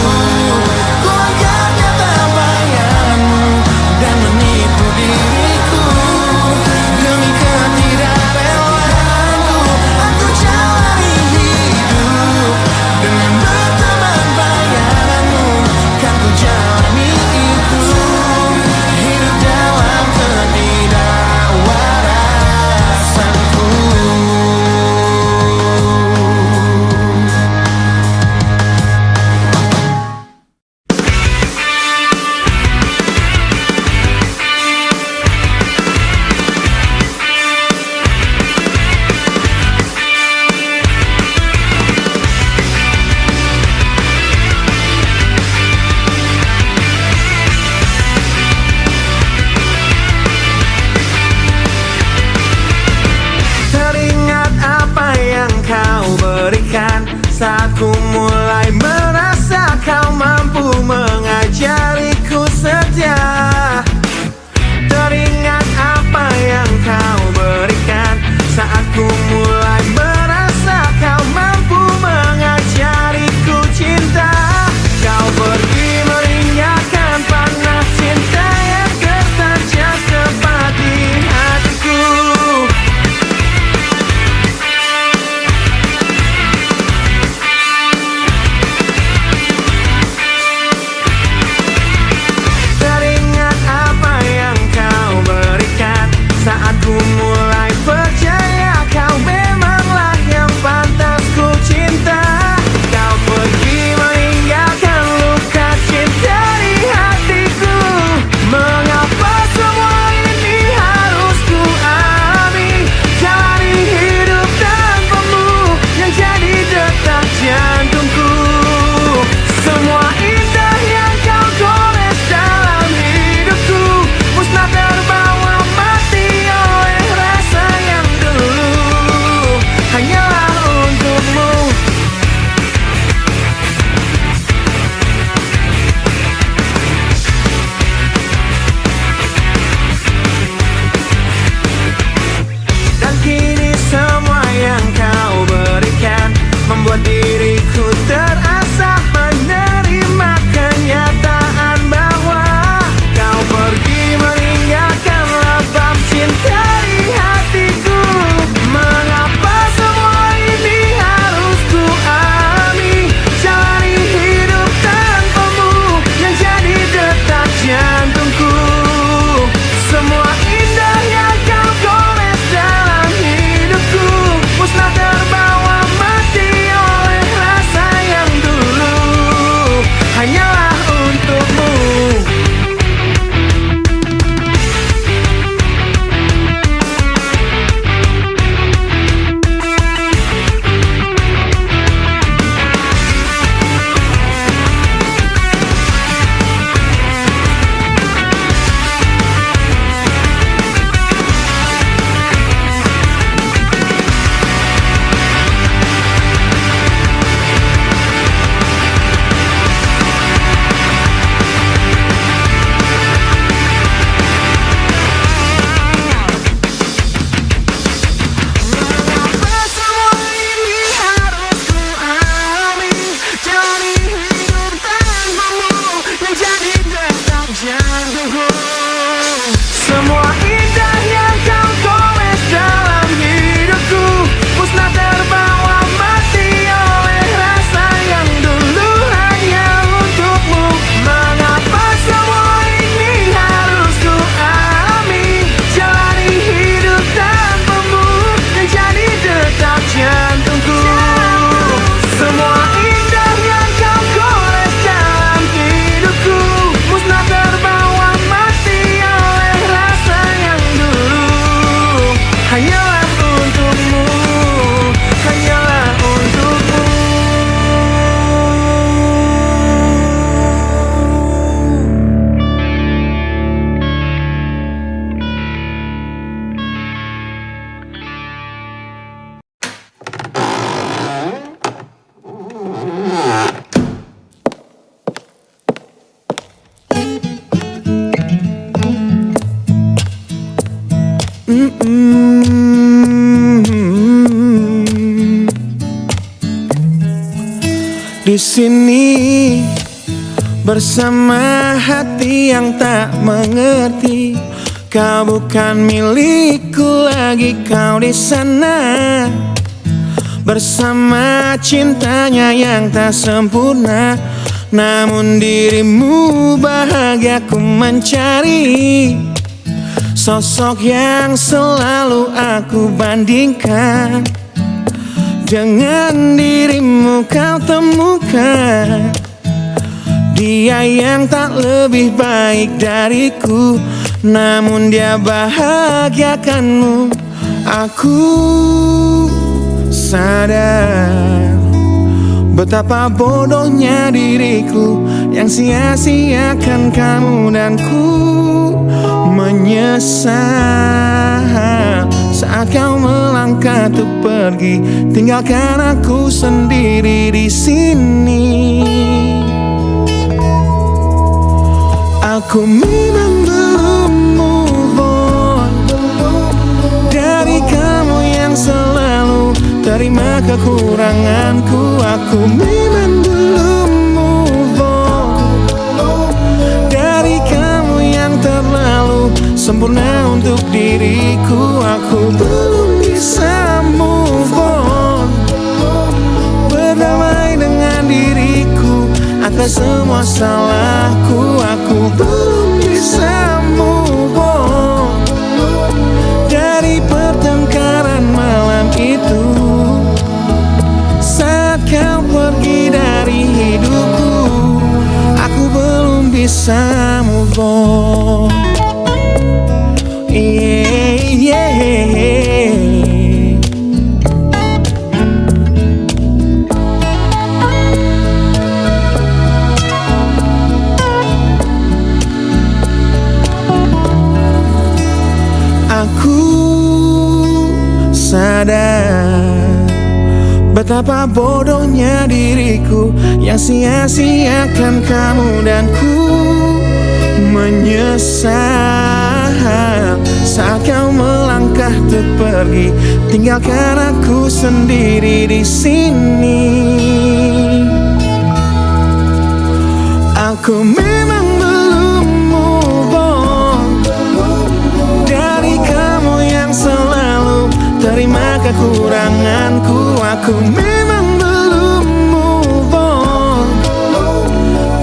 sini bersama hati yang tak mengerti. Kau bukan milikku lagi, kau di sana bersama cintanya yang tak sempurna. Namun dirimu bahagia ku mencari, sosok yang selalu aku bandingkan. Dengan dirimu kau temukan dia yang tak lebih baik dariku, namun dia bahagiakanmu. Aku sadar betapa bodohnya diriku yang sia-siakan kamu, dan ku menyesal saat kau melangkah untuk pergi, tinggalkan aku sendiri di sini. Aku memang belum move on dari kamu yang selalu terima kekuranganku. Aku memang belum move on dari kamu yang terlalu sempurna untuk diriku. Aku belum bisa move on, berdamai dengan diriku atas semua salahku. Aku belum bisa move on dari pertengkaran malam itu saat kau pergi dari hidupku. Aku belum bisa move on. Aku sadar betapa bodohnya diriku yang sia-siakan kamu, dan ku menyesal saat kau melangkah untuk pergi, tinggalkan aku sendiri di sini. Aku memang belum move on dari kamu yang selalu terima kekuranganku. Aku memang belum move on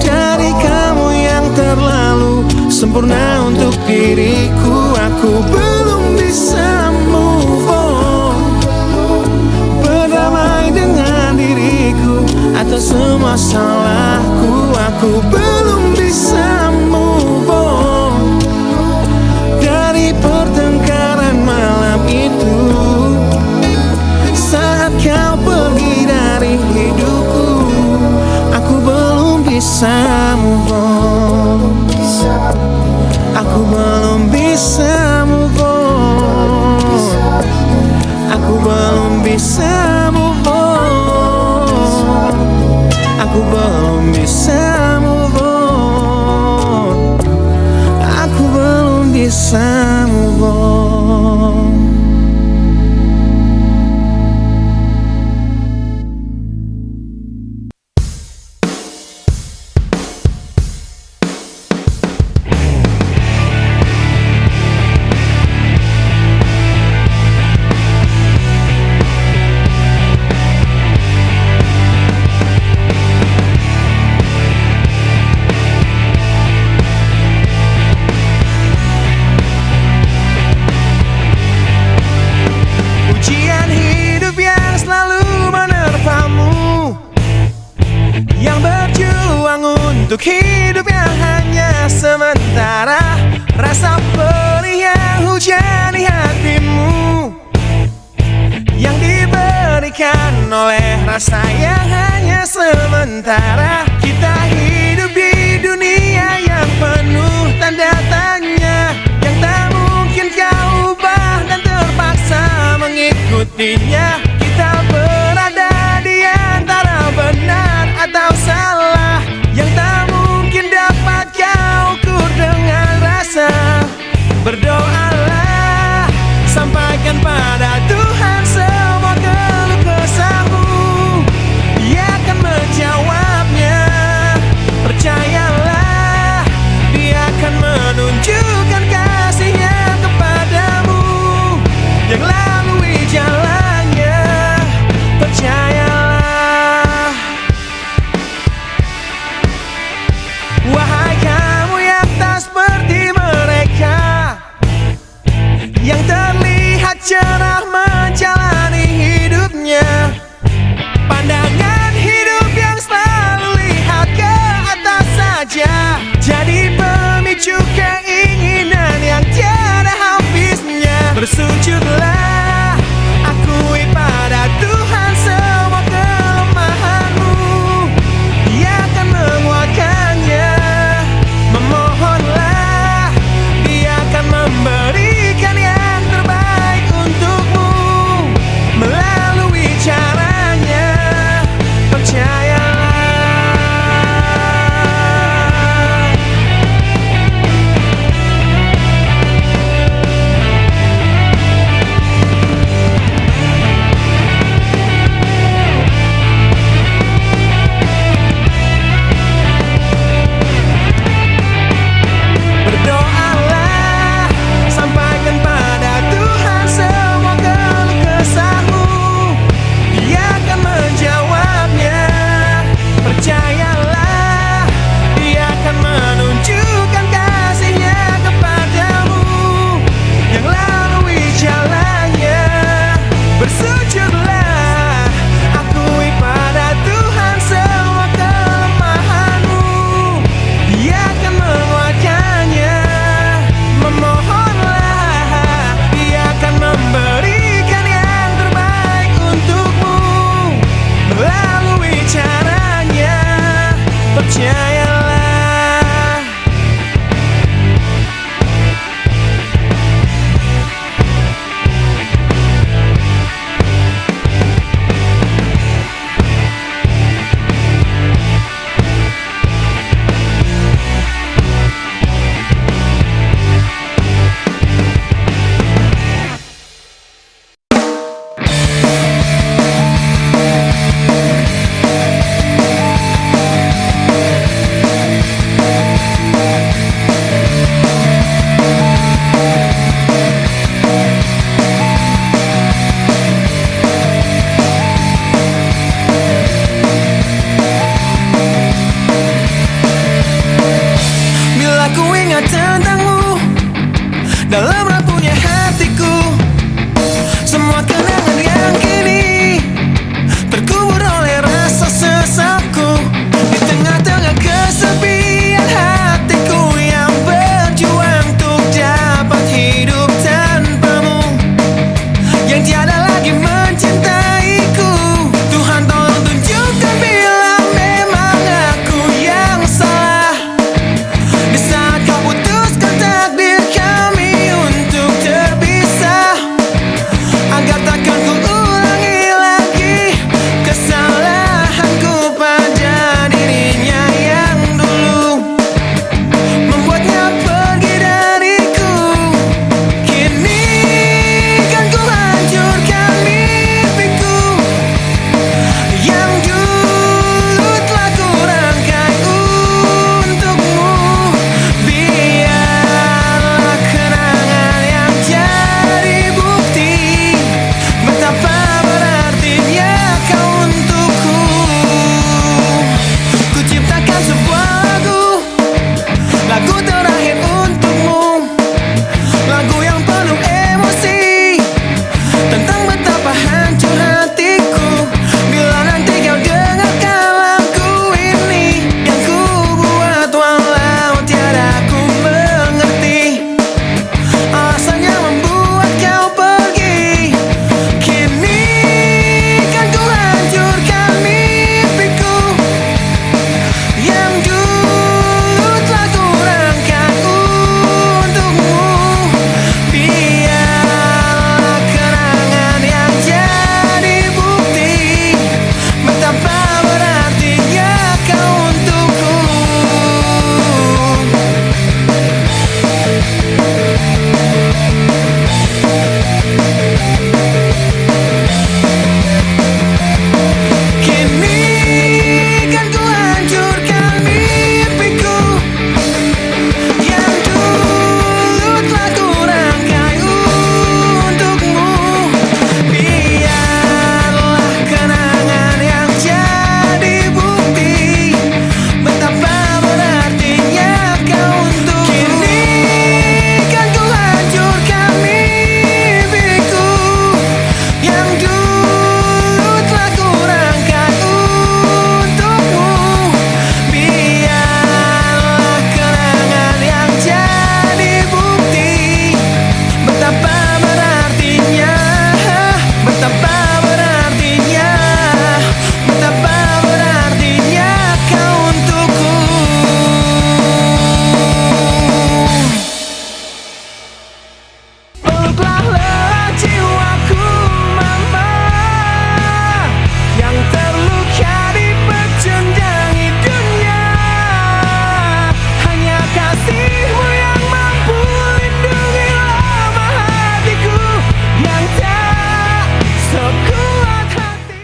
dari kamu yang terlalu sempurna untuk diriku. Aku belum bisa move on, berdamai dengan diriku atas semua salahku. Aku belum bisa move on dari pertengkaran malam itu saat kau pergi dari hidupku. Aku belum bisa move on. Aku belum bisa move on. Aku belum bisa move on. Aku belum bisa move on. Aku belum bisa move on. Untuk hidup yang hanya sementara, rasa perih yang hujani hatimu, yang diberikan oleh rasa yang hanya sementara. Kita hidup di dunia yang penuh tanda tanya, yang tak mungkin kau ubah dan terpaksa mengikutinya. Kita berada di antara benar atau salah, yang tak mungkin dapat kau ukur dengan rasa. Berdoalah, sampaikan pada Tuhan semua keluh kesahmu, Ia akan menjawab bertanya tentangmu dalam rapuhnya hatiku. Semua kenangan yang kini terkubur oleh rasa sesalku. Di tengah-tengah kesepian hatiku yang berjuang untuk dapat hidup tanpamu, yang tiada lagi mencintaiku. Tuhan tolong tunjukkan bila memang aku yang salah. Di saat kau putuskan takdir kami untuk terpisah, agar takkan ku ulangi lagi kesalahanku pada dirinya yang dulu membuatnya pergi dariku. Kini kan ku hancurkan mimpiku yang dulu telah ku rangkai untukmu. Biarlah kenangan yang jadi bukti betapa berartinya kau untukku. Ku ciptakan sebuah lagu terakhir untukmu, lagu yang penuh emosi tentang betapa hancur hatiku. Bila nanti kau dengarkan lagu ini yang ku buat, walau tiada ku mengerti alasan yang membuat kau pergi. Kini kan ku hancurkan mimpiku yang dulu telah ku rangkai untukmu. Biarlah kenangan yang jadi bukti betapa berartinya kau untukku. Kini kan ku hancurkan mimpiku yang dulu telah ku rangkai untukmu. Biarlah kenangan yang jadi bukti betapa berartinya kau untukku. Kini kan ku hancurkan mimpiku yang dulu telah ku rangkai untukmu. Biarlah kenangan yang jadi bukti betapa berartinya, betapa berartinya, betapa berartinya kau untukku. Peluklah lelah jiwaku mama, yang terluka di pecundang dunia. Hanya kasihmu yang mampu lindungi lemah hatiku yang tak sekuat hati.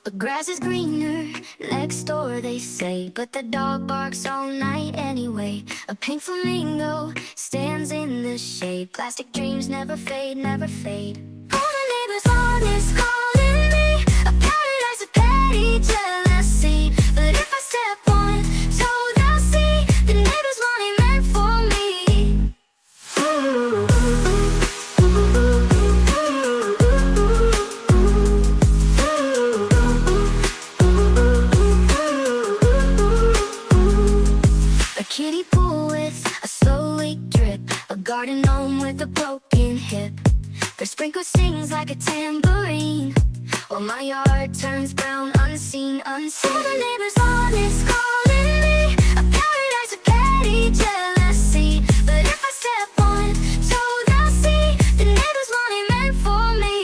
The grass is greener next door, they say, but the dog barks all night anyway. A pink flamingo stands in the shade. Plastic dreams never fade, never fade. All the neighbors' lawn is calling me a paradise of petty jealousy. But if I step on, so they'll see the neighbors' lawn ain't meant for me. A kiddie pool with a slow leak drip, a garden gnome with a broken hip. Their sprinkler sings like a tambourine, while my yard turns brown, unseen, unseen. All the neighbors' lawn is calling me a paradise of petty jealousy. But if I step on, so they'll see the neighbors' lawn ain't meant for me.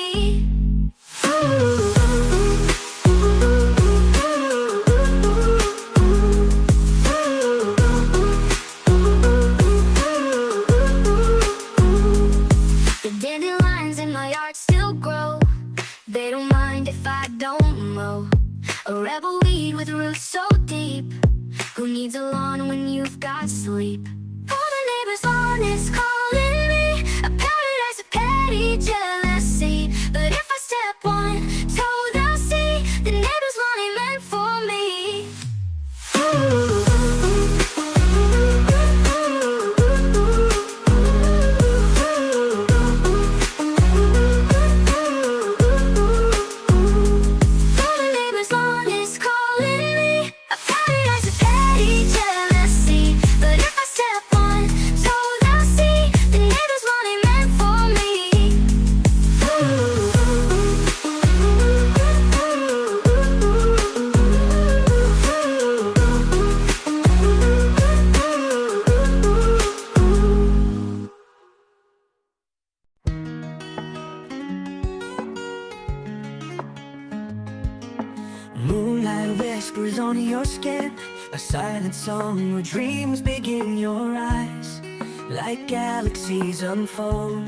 The dandelions in my yard still grow. They don't mind if I don't mow. A rebel weed with roots so deep. Who needs a lawn when you've got sleep? All the neighbors' lawn is calling me a paradise of petty jealousy. But if I step on, so they'll see the neighbors' lawn ain't meant for Moonlight whispers on your skin, a silent song where dreams begin. Your eyes, like galaxies unfold,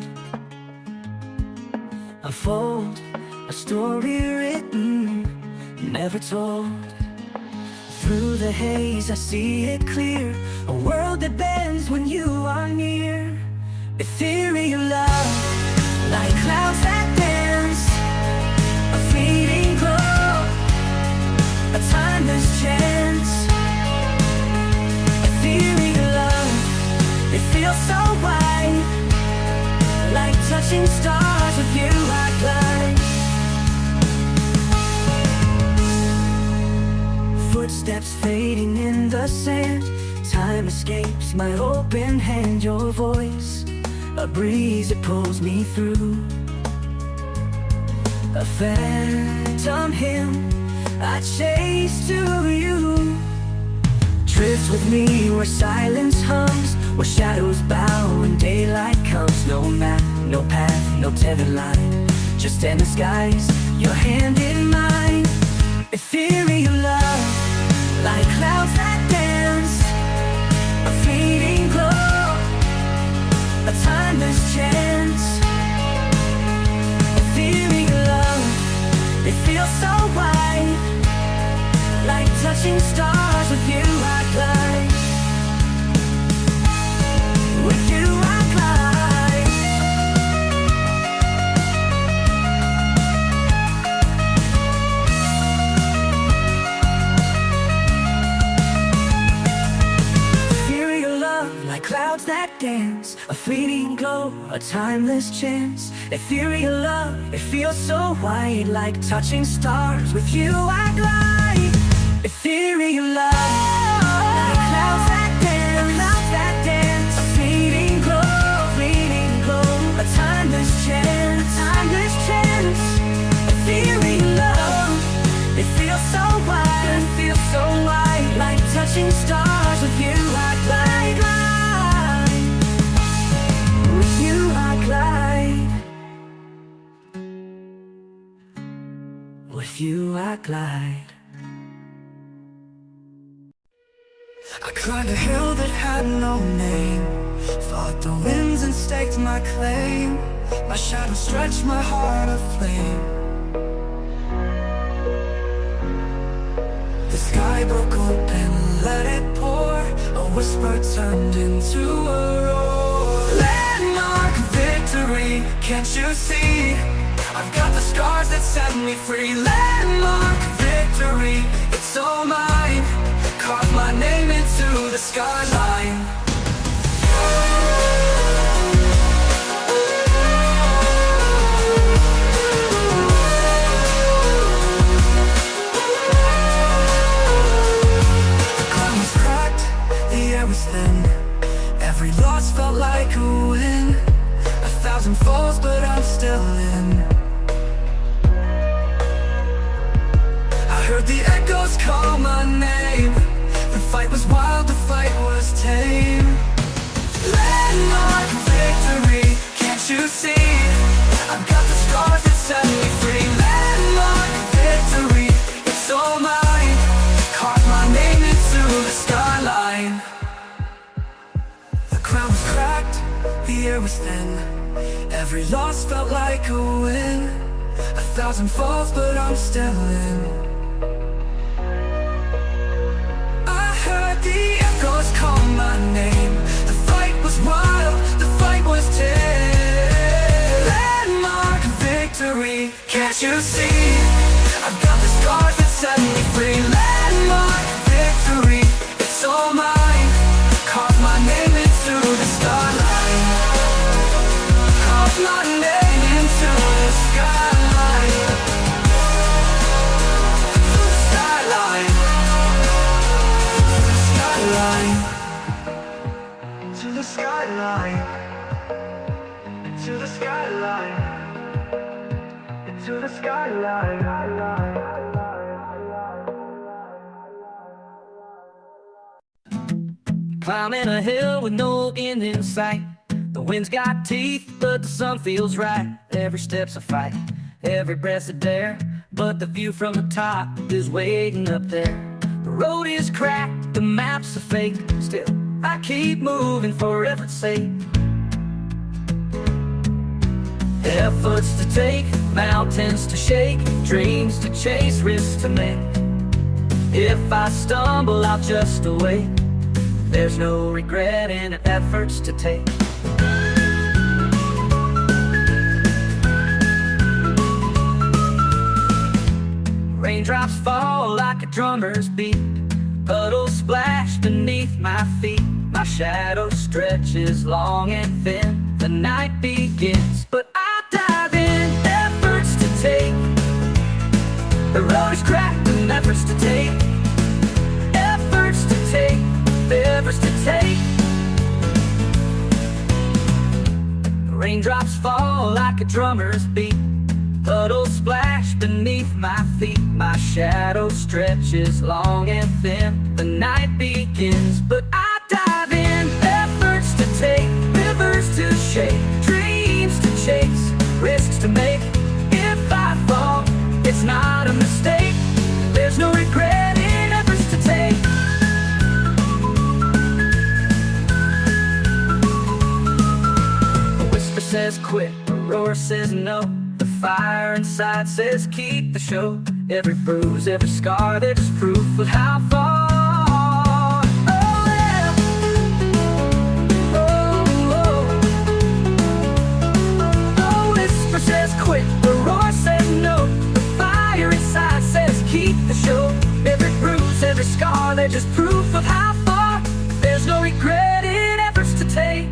unfold a story written, never told. Through the haze I see it clear, a world that bends when you are near. Ethereal love, like clouds that dance, a fleeting glow, a timeless chance. Ethereal love, it feels so wide, like touching stars. With you I glide. Footsteps fading in the sand, time escapes my open hand. Your voice, a breeze that pulls me through, a phantom hymn I chase to you. Drift with me where silence hums, where shadows bow and daylight comes. No map, no path, no tethered line, just endless skies, your hand in mine. Ethereal love, like clouds that dance, a fleeting glow, a timeless chance. Ethereal love, it feels so wide, like touching stars. With you I glide. With you I glide. Ethereal love, like clouds that dance, a fleeting glow, a timeless chance. Ethereal love, it feels so wide, like touching stars. With you I glide. Ethereal love, like clouds that dance, a fleeting glow, a timeless chance, timeless chance. Ethereal love, it feels so wide, like touching stars. With you I glide, glide. With you I glide. With you I glide. I climbed a hill that had no name, fought the winds and staked my claim. My shadow stretched my heart aflame. The sky broke open, let it pour, a whisper turned into a roar. Landmark victory, can't you see? I've got the scars that set me free. Landmark victory, it's all mine. Carve my name into the skyline. The ground was cracked, the air was thin, every loss felt like a win. 1,000 falls but I'm still in. I heard the echoes call my name. The fight was wild, the fight was tame. Landmark victory, can't you see? I've got the scars that set me free. Landmark victory, it's all mine. Carve my name into the skyline. The crown was cracked, the air was thin, every loss felt like a win. 1,000 falls but I'm still in. The echoes call my name. The fight was wild, the fight was tame. Landmark victory, can't you see? I've got the scars that set me free. Landmark victory, it's all mine. Carve my name into the skyline. Carve my name into the skyline. The skyline. To the skyline, to the skyline, to the skyline. Climbing a hill with no end in sight. The wind's got teeth, but the sun feels right. Every step's a fight, every breath's a dare. but the view from the top is waiting up there. The road is cracked, the maps are fake. Still, I keep moving for effort's sake. Efforts to take, mountains to shake, dreams to chase, risks to make. If I stumble, I'll just await. There's no regret in efforts to take. Raindrops fall like a drummer's beat. Puddles splash beneath my feet. My shadow stretches long and thin. The night begins, but I dive in. Efforts to take. The road is cracked and efforts to take. Efforts to take. Efforts to take. Raindrops fall like a drummer's beat. Puddles splash beneath my feet. My shadow stretches long and thin. The night begins, but I dive in. Efforts to take, rivers to shake, dreams to chase, risks to make. If I fall, it's not a mistake. There's no regret in efforts to take. A whisper says quit, a roar says no. The fire inside says keep the show. Every bruise, every scar, they're just proof of how far. Oh yeah. Oh, oh. The whisper says quit, the roar says no. The fire inside says keep the show. Every bruise, every scar, they're just proof of how far. There's no regret in efforts to take.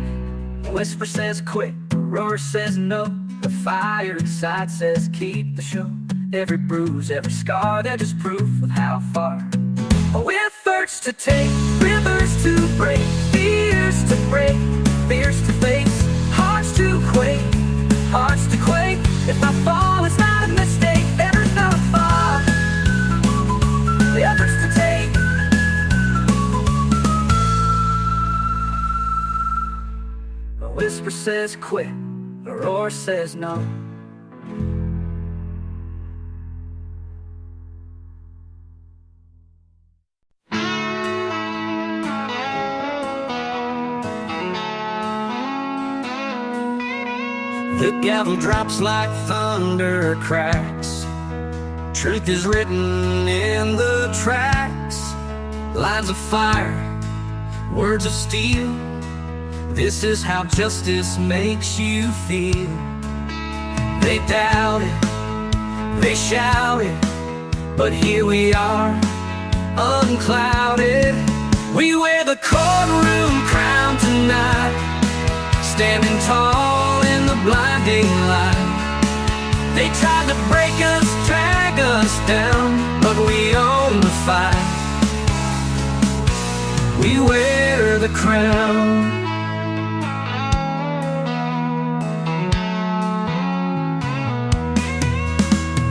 The whisper says quit, the roar says no. The fire inside says keep the show. Every bruise, every scar, they're just proof of how far. Oh, efforts to take, rivers to break, fears to break, fears to face, hearts to quake, hearts to quake. If I fall, it's not a mistake. There's no fall. The efforts to take. A whisper says quit, a roar says no. The gavel drops like thunder cracks. Truth is written in the tracks. Lines of fire, words of steel. This is how justice makes you feel. They doubt it, they shout it, but here we are, unclouded. We wear the courtroom crown tonight, standing tall in the blinding light. They tried to break us, drag us down, but we own the fight. We wear the crown.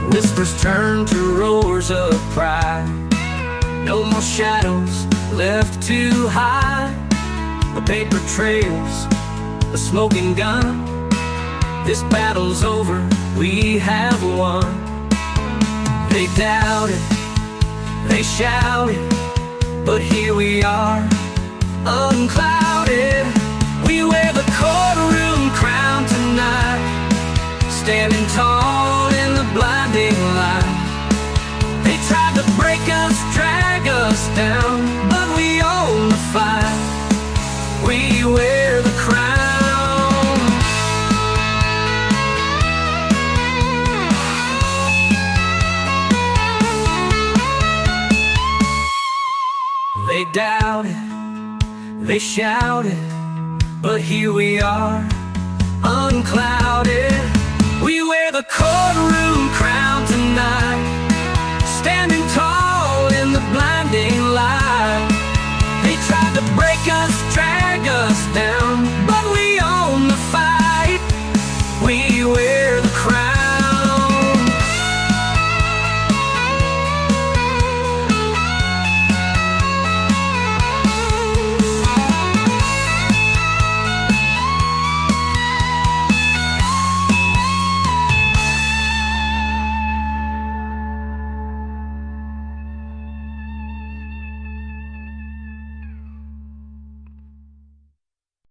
Whispers turn to roars of pride. No more shadows left to hide. The paper trails, the smoking gun. This battle's over, we have won. They doubt it, they shout it, but here we are, unclouded. We wear the courtroom crown tonight, standing tall in the blinding light. They tried to break us, drag us down, but we own the fight. We wear the crown. They doubt it, they shout it, but here we are, unclouded. We wear the courtroom crown tonight, standing tall in the blinding